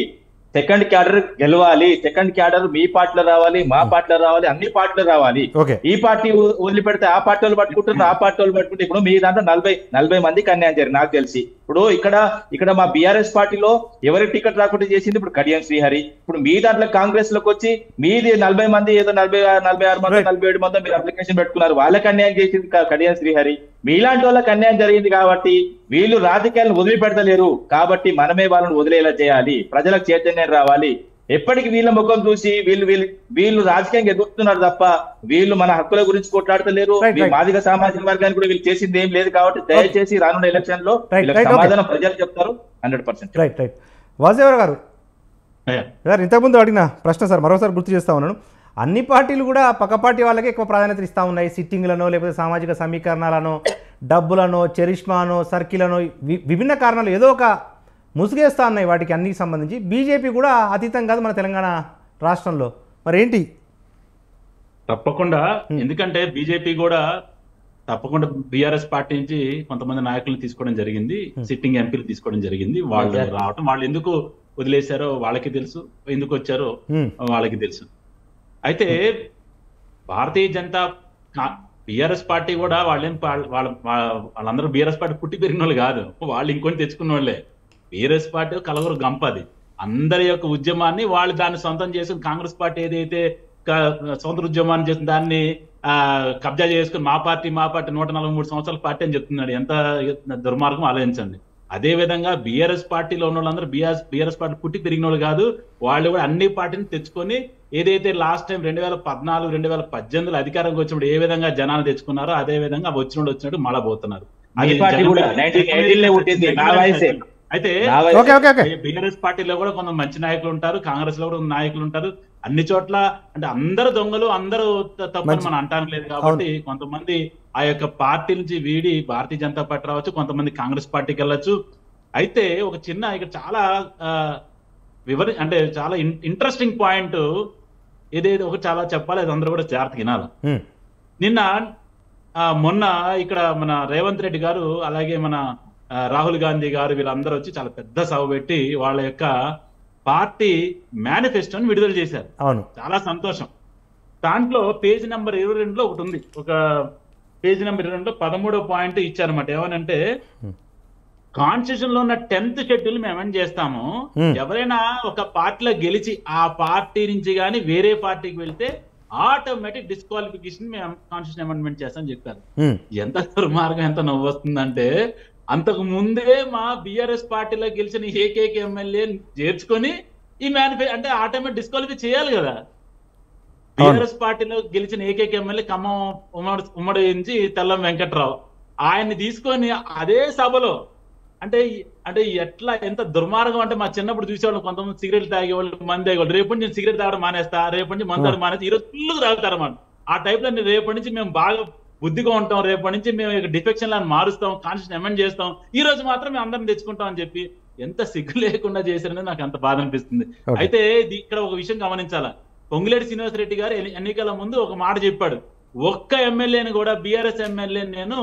సెకండ్ క్యాడర్ గెలవాలి, సెకండ్ క్యాడర్ మీ పార్టీలో రావాలి, మా పార్టీలో రావాలి, అన్ని పార్టీలో రావాలి. ఈ పార్టీ వదిలిపెడితే ఆ పార్టీ వాళ్ళు పట్టుకుంటున్నారు, ఆ పార్టీ వాళ్ళు పట్టుకుంటే ఇప్పుడు మీ దాంట్లో 40 మందికి అన్యాయం జరిగింది నాకు తెలిసి. ఇప్పుడు ఇక్కడ మా బీఆర్ఎస్ పార్టీలో ఎవరి టికెట్ రాకుండా చేసింది ఇప్పుడు కడియం శ్రీహరి. ఇప్పుడు మీ దాంట్లో కాంగ్రెస్ లోకి వచ్చి మీది 40 మంది ఏదో 46 మంది 47 మంది మీరు అప్లికేషన్ పెట్టుకున్నారు, వాళ్ళకి అన్యాయం చేసింది కడియం శ్రీహరి. మీలాంటి వాళ్ళకి అన్యాయం జరిగింది కాబట్టి వీళ్ళు రాజకీయాలను వదిలిపెడతలేరు, కాబట్టి మనమే వాళ్ళని వదిలేలా చేయాలి, ప్రజలకు చైతన్యం రావాలి. ఎప్పటికీ వీళ్ళ ముఖం చూసి వీళ్ళు రాజకీయంగా ఎదుగుతున్నారు తప్ప వీళ్ళు మన హక్కుల గురించి కొట్లాడతలేరు. మాదిగ సామాజిక వర్గానికి కూడా వీళ్ళు చేసింది ఏం లేదు. కాబట్టి దయచేసి రానున్న ఎలక్షన్ లో సమాధానం ప్రజలు చెప్తారు 100%. రైట్ రైట్ వాసుదేవరావు గారు, ఇంతకుముందు అడిగిన ప్రశ్న సార్ మరోసారి గుర్తు చేస్తా ఉన్నాను. అన్ని పార్టీలు కూడా పక్క పార్టీ వాళ్ళకి ఎక్కువ ప్రాధాన్యత ఇస్తూ ఉన్నాయి. సిట్టింగ్లను, లేకపోతే సామాజిక సమీకరణాలను, డబ్బులను, చరిష్మాను, సర్కిలను, విభిన్న కారణాలు ఏదో ఒక ముసుగేస్తా ఉన్నాయి వాటికి అన్నికి సంబంధించి. బీజేపీ కూడా అతీతం కాదు మన తెలంగాణ రాష్ట్రంలో, మరి ఏంటి? తప్పకుండా, ఎందుకంటే బీజేపీ కూడా తప్పకుండా బీఆర్ఎస్ పార్టీ నుంచి కొంతమంది నాయకులను తీసుకోవడం జరిగింది, సిట్టింగ్ ఎంపీలు తీసుకోవడం జరిగింది. వాళ్ళు రావటం, వాళ్ళు ఎందుకు వదిలేశారో వాళ్ళకి తెలుసు, ఎందుకు వచ్చారో వాళ్ళకి తెలుసు. అయితే భారతీయ జనతా బీఆర్ఎస్ పార్టీ కూడా వాళ్ళందరూ బీఆర్ఎస్ పార్టీ పుట్టి పెరిగిన వాళ్ళు కాదు, వాళ్ళు ఇంకొని తెచ్చుకున్న వాళ్ళే. బీఆర్ఎస్ పార్టీ కలవరు గంపది, అందరి యొక్క ఉద్యమాన్ని వాళ్ళు దాన్ని సొంతం చేసుకుని, కాంగ్రెస్ పార్టీ ఏదైతే సొంత ఉద్యమాన్ని చేసిన దాన్ని కబ్జా చేసుకుని మా పార్టీ 143 సంవత్సరాల పార్టీ అని చెప్తున్నాడు. ఎంత దుర్మార్గం ఆలోచించండి. అదే విధంగా బీఆర్ఎస్ పార్టీలో ఉన్న వాళ్ళందరూ బీఆర్ఎస్ పార్టీ పుట్టి పెరిగిన వాళ్ళు కాదు, వాళ్ళు కూడా అన్ని పార్టీని తెచ్చుకొని ఏదైతే లాస్ట్ టైం 2014, 2018 అధికారంకి వచ్చినప్పుడు ఏ విధంగా జనాలు తెచ్చుకున్నారో అదే విధంగా వచ్చినట్టు మళ్ళా పోతున్నారు. అయితే బీఆర్ఎస్ పార్టీలో కూడా కొంత మంచి నాయకులు ఉంటారు, కాంగ్రెస్ లో కూడా నాయకులు ఉంటారు. అన్ని చోట్ల అంటే అందరు దొంగలు, అందరూ తప్పని మనం అంటాం లేదు. కాబట్టి కొంతమంది ఆ యొక్క పార్టీ నుంచి వీడి భారతీయ జనతా పార్టీ రావచ్చు, కొంతమంది కాంగ్రెస్ పార్టీకి వెళ్ళొచ్చు. అయితే ఒక చిన్న ఇక్కడ చాలా అంటే చాలా ఇంట్రెస్టింగ్ పాయింట్ ఏదైతే ఒక చాలా చెప్పాలి, అది అందరూ కూడా జాగ్రత్త వినాలి. మొన్న ఇక్కడ మన రేవంత్ రెడ్డి గారు, అలాగే మన రాహుల్ గాంధీ గారు, వీళ్ళందరూ వచ్చి చాలా పెద్ద సభ పెట్టి వాళ్ళ యొక్క పార్టీ మేనిఫెస్టోని విడుదల చేశారు. అవును, చాలా సంతోషం. దాంట్లో పేజ్ నెంబర్ 22లో ఒకటి ఉంది, ఒక పేజ్ నెంబర్ 22లో 13వ పాయింట్ ఇచ్చారన్నమాట. ఏమనంటే కాన్స్టిట్యూషన్ లో ఉన్న 10th షెడ్యూల్ మేము అమెండ్ చేస్తాము, ఎవరైనా ఒక పార్టీలో గెలిచి ఆ పార్టీ నుంచి గానీ వేరే పార్టీకి వెళ్తే ఆటోమేటిక్ డిస్క్వాలిఫికేషన్ మేము కాన్స్టిట్యూషన్ అమెండ్మెంట్ చేస్తామని చెప్పారు. ఎంత దుర్మార్గం, ఎంత నవ్వు వస్తుందంటే, అంతకు ముందే మా బీఆర్ఎస్ పార్టీలో గెలిచిన ఏకైక ఎమ్మెల్యే చేర్చుకొని ఈ మేనిఫెస్టో అంటే ఆటోమేటిక్ డిస్క్వాలిఫై చేయాలి కదా. బీఆర్ఎస్ పార్టీలో గెలిచిన ఏకైక ఎమ్మెల్యే ఖమ్మం ఉమ్మడి నుంచి తెల్లం వెంకట్రావు, ఆయన్ని తీసుకొని అదే సభలో అంటే ఎట్లా, ఎంత దుర్మార్గం అంటే, మా చిన్నప్పుడు చూసేవాళ్ళు కొంతమంది సిగరెట్ తాగేవాళ్ళు, మంది తాగేవాళ్ళు, రేపటి నుంచి సిగరెట్ తాగడం మానేస్తా, రేపటి నుంచి మందు తాగడం మానేస్తా, ఈరోజు ఫుల్గా తాగుతారన్నమాట. ఆ టైప్ లో రేపటి నుంచి మేము బాగా బుద్ధిగా ఉంటాం, రేపటి నుంచి మేము డిఫెక్షన్ లను మారుస్తాం, కాన్స్టిట్యూషన్ అమెండ్ చేస్తాం, ఈ రోజు మాత్రం మేము అందరం తెచ్చుకుంటాం అని చెప్పి ఎంత సిగ్గు లేకుండా చేశారనేది నాకు అంత బాధ అనిపిస్తుంది. అయితే ఇక్కడ ఒక విషయం గమనించాలా, పొంగులేటి శ్రీనివాసరెడ్డి గారు ఎన్నికల ముందు ఒక మాట చెప్పాడు, ఒక్క ఎమ్మెల్యేని కూడా బీఆర్ఎస్ ఎమ్మెల్యే నేను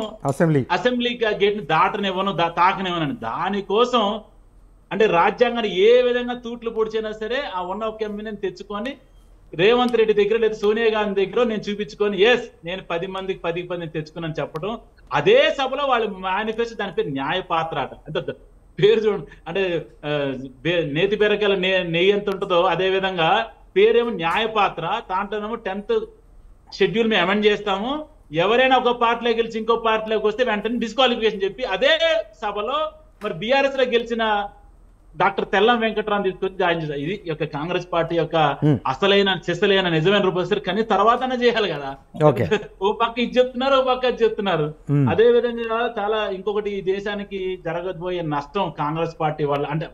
అసెంబ్లీ గేట్ ని దాటనివ్వను, తాకనివ్వను. దానికోసం అంటే రాజ్యాంగాన్ని ఏ విధంగా తూట్లు పొడిచినా సరే ఆ ఉన్న ఒక్క ఎమ్మెల్యేని తెచ్చుకొని రేవంత్ రెడ్డి దగ్గర లేదా సోనియా గాంధీ దగ్గర నేను చూపించుకొని నేను 10 మందికి 10 తెచ్చుకున్నాను చెప్పడం. అదే సభలో వాళ్ళు మేనిఫెస్టో, దాని పేరు న్యాయపాత్ర అట. అంటే పేరు చూడండి, అంటే నేతి బెరకాయల నెయ్యి ఎంత ఉంటుందో అదే విధంగా పేరేమో న్యాయపాత్ర, దాంట్లోనేమో 10th షెడ్యూల్ మేము అమెండ్ చేస్తాము, ఎవరైనా ఒక పార్టీలో గెలిచి ఇంకో పార్టీలోకి వస్తే వెంటనే డిస్క్వాలిఫికేషన్ చెప్పి అదే సభలో మరి బీఆర్ఎస్ లో గెలిచిన డాక్టర్ తెల్లం వెంకటరామ్ తీసుకొచ్చి జాయిన్ చేశారు. ఇది యొక్క కాంగ్రెస్ పార్టీ యొక్క అసలైన చెసలైన నిజమైన రూపొస్తారు, కానీ తర్వాత చేయాలి కదా. ఓ పక్క ఇది చెప్తున్నారు, ఓ పక్క ఇది చెప్తున్నారు. అదే విధంగా చాలా ఇంకొకటి ఈ దేశానికి జరగబోయే నష్టం కాంగ్రెస్ పార్టీ వాళ్ళ, అంటే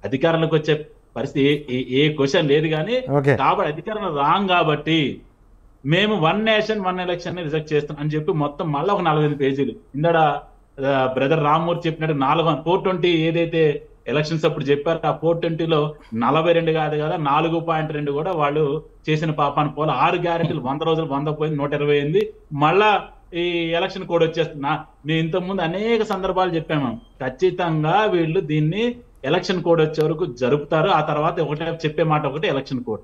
అధికారంలోకి వచ్చే పరిస్థితి ఏ క్వశ్చన్ లేదు, కానీ కాబట్టి అధికారంలో రాంగ్ కాబట్టి మేము 1 నేషన్ 1 ఎలక్షన్ ని రిజెక్ట్ చేస్తాం అని చెప్పి మొత్తం మళ్ళీ ఒక 45 పేజీలు ఇందడ బ్రదర్ రామ్మూర్తి చెప్పినట్టు 420 ఏదైతే ఎలక్షన్స్ అప్పుడు చెప్పారు, ఆ 420లో 42 కాదు కదా 4.2 కూడా వాళ్ళు చేసిన పాపాన్ని పోల. 6 గ్యారెంటీలు 100 రోజులు 100 పోయింది, 128. మళ్ళా ఈ ఎలక్షన్ కోడ్ వచ్చేస్తున్నా. మేము ఇంతకుముందు అనేక సందర్భాలు చెప్పాము, ఖచ్చితంగా వీళ్ళు దీన్ని ఎలక్షన్ కోడ్ వచ్చే వరకు జరుపుతారు, ఆ తర్వాత ఒకటే చెప్పే మాట ఒకటి ఎలక్షన్ కోడ్.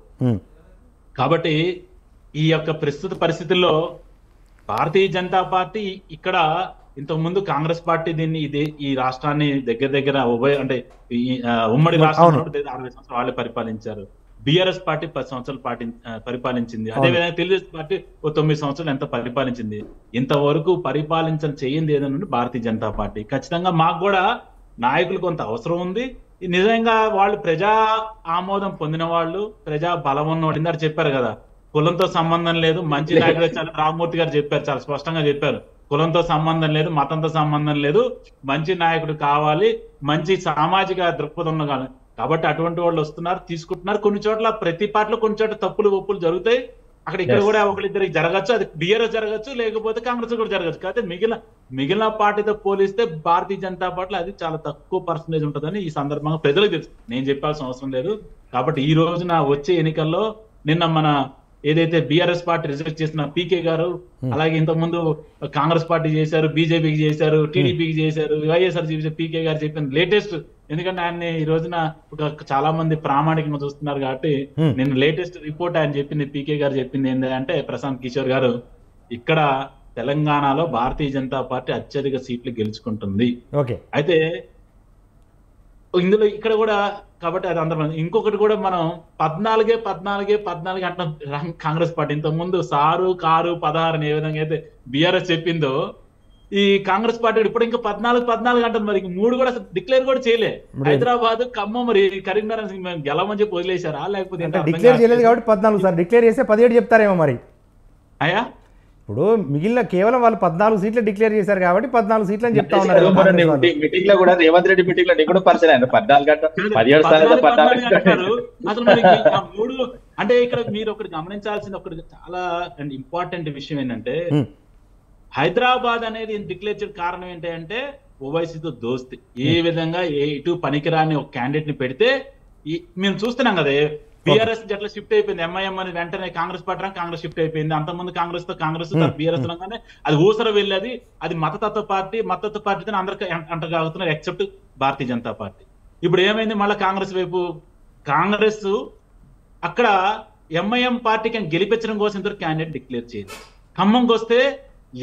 కాబట్టి ఈ యొక్క ప్రస్తుత పరిస్థితుల్లో భారతీయ జనతా పార్టీ ఇక్కడ ఇంతకు ముందు కాంగ్రెస్ పార్టీ దీన్ని ఈ రాష్ట్రాన్ని దగ్గర అంటే ఉమ్మడి రాష్ట్రంలో 60 సంవత్సరాలు వాళ్ళే పరిపాలించారు. బీఆర్ఎస్ పార్టీ 10 సంవత్సరాలు పరిపాలించింది. అదేవిధంగా తెలుగుదేశం పార్టీ 9 సంవత్సరాలు ఎంత పరిపాలించింది. ఇంతవరకు చెయ్యింది ఏదన్నా భారతీయ జనతా పార్టీ. ఖచ్చితంగా మాకు కూడా నాయకులు కొంత అవసరం ఉంది. నిజంగా వాళ్ళు ప్రజా ఆమోదం పొందిన వాళ్ళు, ప్రజా బలం ఉన్నవాళ్ళు. ఇందాక చెప్పారు కదా, కులంతో సంబంధం లేదు, మంచి నాయకుడు. చాలా రామ్మూర్తి గారు చెప్పారు, చాలా స్పష్టంగా చెప్పారు, కులంతో సంబంధం లేదు, మతంతో సంబంధం లేదు, మంచి నాయకుడు కావాలి, మంచి సామాజిక దృక్పథం ఉన్న. కాబట్టి అటువంటి వాళ్ళు వస్తున్నారు, తీసుకుంటున్నారు. కొన్ని చోట్ల ప్రతి పార్టీలో కొన్ని చోట్ల తప్పులు ఒప్పులు జరుగుతాయి, అక్కడ ఇక్కడ కూడా ఒకరిద్దరికి జరగచ్చు. అది బీఆర్ఎస్ జరగచ్చు, లేకపోతే కాంగ్రెస్ కూడా జరగచ్చు. కాకపోతే మిగిలిన పార్టీతో పోలిస్తే భారతీయ జనతా పార్టీలో అది చాలా తక్కువ పర్సంటేజ్ ఉంటుందని ఈ సందర్భంగా ప్రజలకు తెలుసు, నేను చెప్పాల్సిన అవసరం లేదు. కాబట్టి ఈ రోజున వచ్చే ఎన్నికల్లో నిన్న మన ఏదైతే బీఆర్ఎస్ పార్టీ రిజెక్ట్ చేసిన పీకే గారు, అలాగే ఇంతకుముందు కాంగ్రెస్ పార్టీ చేశారు, బీజేపీకి చేశారు, టీడీపీకి చేశారు, వైఎస్ఆర్ చేశారు, పీకే గారు చెప్పిన లేటెస్ట్. ఎందుకంటే ఆయన్ని ఈ రోజున చాలా మంది ప్రామాణికంగా చూస్తున్నారు కాబట్టి నేను లేటెస్ట్ రిపోర్ట్ ఆయన చెప్పింది, పీకే గారు చెప్పింది ఏంటంటే, ప్రశాంత్ కిషోర్ గారు, ఇక్కడ తెలంగాణలో భారతీయ జనతా పార్టీ అత్యధిక సీట్లు గెలుచుకుంటుంది. అయితే ఇందులో ఇక్కడ కూడా కాబట్టి అది అందరం. ఇంకొకటి కూడా మనం 14 అంటున్నాం కాంగ్రెస్ పార్టీ. ఇంతకు ముందు 6 కారు 16 ఏ విధంగా అయితే బీఆర్ఎస్ చెప్పిందో, ఈ కాంగ్రెస్ పార్టీ ఇప్పుడు ఇంకా 14 అంటుంది. మరి 3 కూడా డిక్లేర్ కూడా చేయలే. హైదరాబాద్, ఖమ్మం, మరి కరీంనగర్ మేము గెలవని చెప్పి వదిలేశారా, లేకపోతే డిక్లేర్ చేయలేదు కాబట్టి 14 సార్, డిక్లేర్ చేస్తే 17 చెప్తారేమో మరి. అయ్యా ఇప్పుడు మిగిలిన కేవలం వాళ్ళు 14 సీట్లు డిక్లేర్ చేశారు కాబట్టి 14 సీట్లు అని చెప్తా ఉన్నారు. మీటింగ్ లో కూడా రేవంత్ రెడ్డి మీటింగ్ లో కూడా పరిచయం అయింది 14 అసలు మరి 3. అంటే ఇక్కడ మీరు ఒకటి గమనించాల్సిన ఒకటి చాలా ఇంపార్టెంట్ విషయం ఏంటంటే, హైదరాబాద్ అనేది డిక్లేర్ చేయడం కారణం ఏంటంటే ఓవైసీతో దోస్తి. ఏ విధంగా ఇటు పనికిరాని ఒక క్యాండిడేట్ ని పెడితే మేము చూస్తున్నాం కదా, బీఆర్ఎస్ జట్ల షిఫ్ట్ అయిపోయింది. ఎంఐఎం అని వెంటనే కాంగ్రెస్ పార్టీ కాంగ్రెస్ షిఫ్ట్ అయిపోయింది. అంతకుముందు కాంగ్రెస్ బీఆర్ఎస్ రంగానే అది ఊసర వెళ్ళేది. అది మతతత్వ పార్టీతో అందరికీ అంటగాగుతున్నారు, ఎక్సెప్ట్ భారతీయ జనతా పార్టీ. ఇప్పుడు ఏమైంది, మళ్ళీ కాంగ్రెస్ వైపు కాంగ్రెస్ అక్కడ ఎంఐఎం పార్టీకి గెలిపించడం కోసం ఇంతవరకు క్యాండిడేట్ డిక్లేర్ చేయలేదు. ఖమ్మంకి వస్తే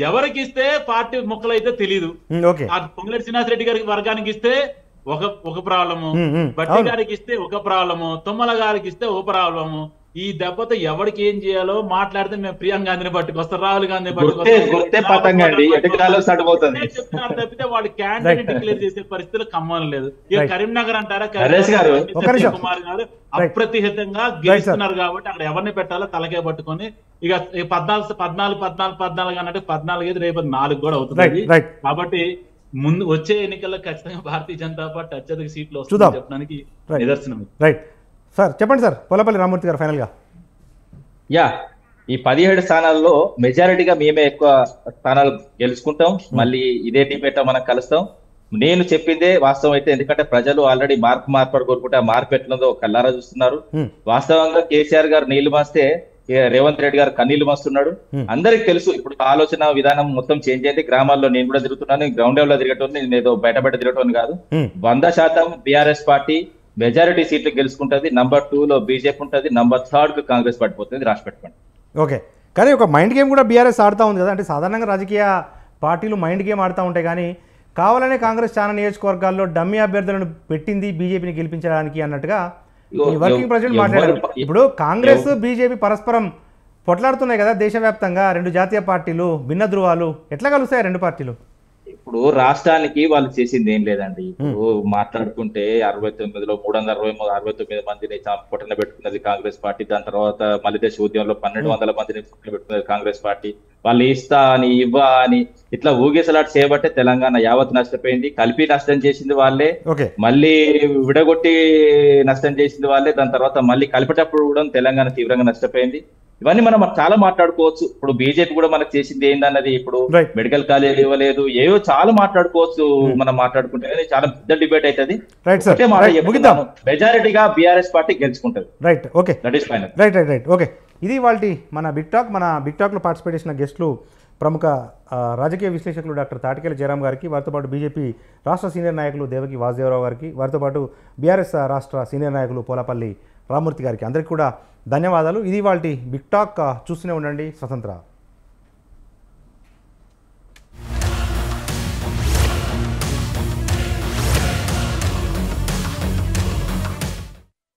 ఎవరికి ఇస్తే పార్టీ ముక్కలైతే తెలియదు. పొంగులేటి శ్రీనివాసరెడ్డి గారికి వర్గానికి ఇస్తే ఒక ప్రాబ్లము, బట్టి గారికి ఇస్తే ఒక ప్రాబ్లము, తుమ్మల గారికి ఇస్తే ఒక ప్రాబ్లము. ఈ దెబ్బతో ఎవరికి ఏం చేయాలో మాట్లాడితే మేము ప్రియాంక గాంధీని పట్టుకొస్తారు, రాహుల్ గాంధీ చెప్తున్నారు తప్పితే వాళ్ళు క్యాండిడేట్ డిక్లేర్ చేసే పరిస్థితులు ఖమ్మం లేదు. ఇక కరీంనగర్ అంటారా, కుమార్ గారు అప్రతిహితంగా గెలుస్తున్నారు కాబట్టి అక్కడ ఎవరిని పెట్టాలో తలకే పట్టుకొని ఇక 14 అన్నట్టు 14 రేపు 4 కూడా అవుతుంది. కాబట్టి ముందు వచ్చే ఎన్నికల్లో ఖచ్చితంగా భారతీయ జనతా పార్టీ అత్యధిక సీట్లు వస్తుంది చెప్పడానికి నిదర్శనం. రైట్ సార్, చెప్పండి సార్. పొల్లపల్లి రామ్మూర్తి గారు ఫైనల్ గా. ఈ 17 స్థానాల్లో మెజారిటీగా మేమే ఎక్కువ స్థానాలు గెలుచుకుంటాం. మళ్ళీ ఇదే డిబేట్ మనం కలుస్తాం. నేను చెప్పిందే వాస్తవం అయితే, ఎందుకంటే ప్రజలు ఆల్రెడీ మార్పు కోరుకుంటే ఆ మార్పు ఎట్లుందో కల్లారా చూస్తున్నారు. వాస్తవంగా కేసీఆర్ గారు నీళ్లు మాస్తే రేవంత్ రెడ్డి గారు కన్నీళ్లు మస్తున్నాడు. అందరికి తెలుసు ఇప్పుడు ఆలోచన విధానం మొత్తం చేంజ్ అయింది. గ్రామాల్లో నేను కూడా తిరుగుతున్నాను, గ్రౌండ్ లెవెల్ లో తిరగటం, నేను ఏదో బయట తిరగటం కాదు. 100% బీఆర్ఎస్ పార్టీ మెజారిటీ సీట్లు గెలుచుకుంటుంది. నంబర్ 2లో బీజేపీ ఉంటుంది, నంబర్ 3 కాంగ్రెస్ పార్టీ పోతుంది. రాసి పెట్టుకోండి. ఓకే, కానీ ఒక మైండ్ గేమ్ కూడా బీఆర్ఎస్ ఆడుతూ ఉంది కదా. అంటే సాధారణంగా రాజకీయ పార్టీలు మైండ్ గేమ్ ఆడుతూ ఉంటాయి, కానీ కావాలనే కాంగ్రెస్ చాలా నియోజకవర్గాల్లో డమ్మీ అభ్యర్థులను పెట్టింది బీజేపీని గెలిపించడానికి అన్నట్టుగా ఈ వర్కింగ్ ప్రెసిడెంట్ మాట్లాడారు. ఇప్పుడు కాంగ్రెస్ బీజేపీ పరస్పరం పొట్లాడుతున్నాయి కదా దేశవ్యాప్తంగా, రెండు జాతీయ పార్టీలు, భిన్న ధృవాలు, ఎట్లా కలుస్తాయి రెండు పార్టీలు? ఇప్పుడు రాష్ట్రానికి వాళ్ళు చేసింది ఏం లేదండి. ఇప్పుడు మాట్లాడుకుంటే 69లో 369 మందిని పొట్టన పెట్టుకున్నది కాంగ్రెస్ పార్టీ. దాని తర్వాత మలిదశ ఉద్యమంలో 1200 మందిని పొట్టన పెట్టుకున్నది కాంగ్రెస్ పార్టీ. వాళ్ళు ఇస్తా అని ఇవ్వా అని ఇట్లా ఊగేసలాట చేయబట్టే తెలంగాణ యావత్ నష్టపోయింది. కలిపి నష్టం చేసింది వాళ్ళే, మళ్ళీ విడగొట్టి నష్టం చేసింది వాళ్ళే. దాని తర్వాత మళ్ళీ కలిపేటప్పుడు కూడా తెలంగాణ తీవ్రంగా నష్టపోయింది. ఇవన్నీ మనం చాలా మాట్లాడుకోవచ్చు. ఇప్పుడు బీజేపీ కూడా మనకు చేసింది ఏందన్నది, ఇప్పుడు మెడికల్ కాలేజ్ ఇవ్వలేదు, ఏవో చాలా మాట్లాడుకోవచ్చు. మనం మాట్లాడుకుంటే చాలా పెద్ద డిబేట్ అవుతుంది. మెజారిటీగా బీఆర్ఎస్ పార్టీ గెలుచుకుంటది. Right, okay, that is final. Right right right okay. ఇది వాళ్ళ మన బిగ్ టాక్. మన బిగ్ టాక్లో పార్టిసిపేట్ చేసిన గెస్టులు ప్రముఖ రాజకీయ విశ్లేషకులు డాక్టర్ తాటికేల జయరాం గారికి, వారితో పాటు బీజేపీ రాష్ట్ర సీనియర్ నాయకులు దేవకి వాసుదేవరావు గారికి, వారితో పాటు బీఆర్ఎస్ రాష్ట్ర సీనియర్ నాయకులు పోలాపల్లి రామ్మూర్తి గారికి, అందరికీ కూడా ధన్యవాదాలు. ఇది వాళ్ళ బిగ్ టాక్. చూస్తూనే ఉండండి స్వతంత్ర.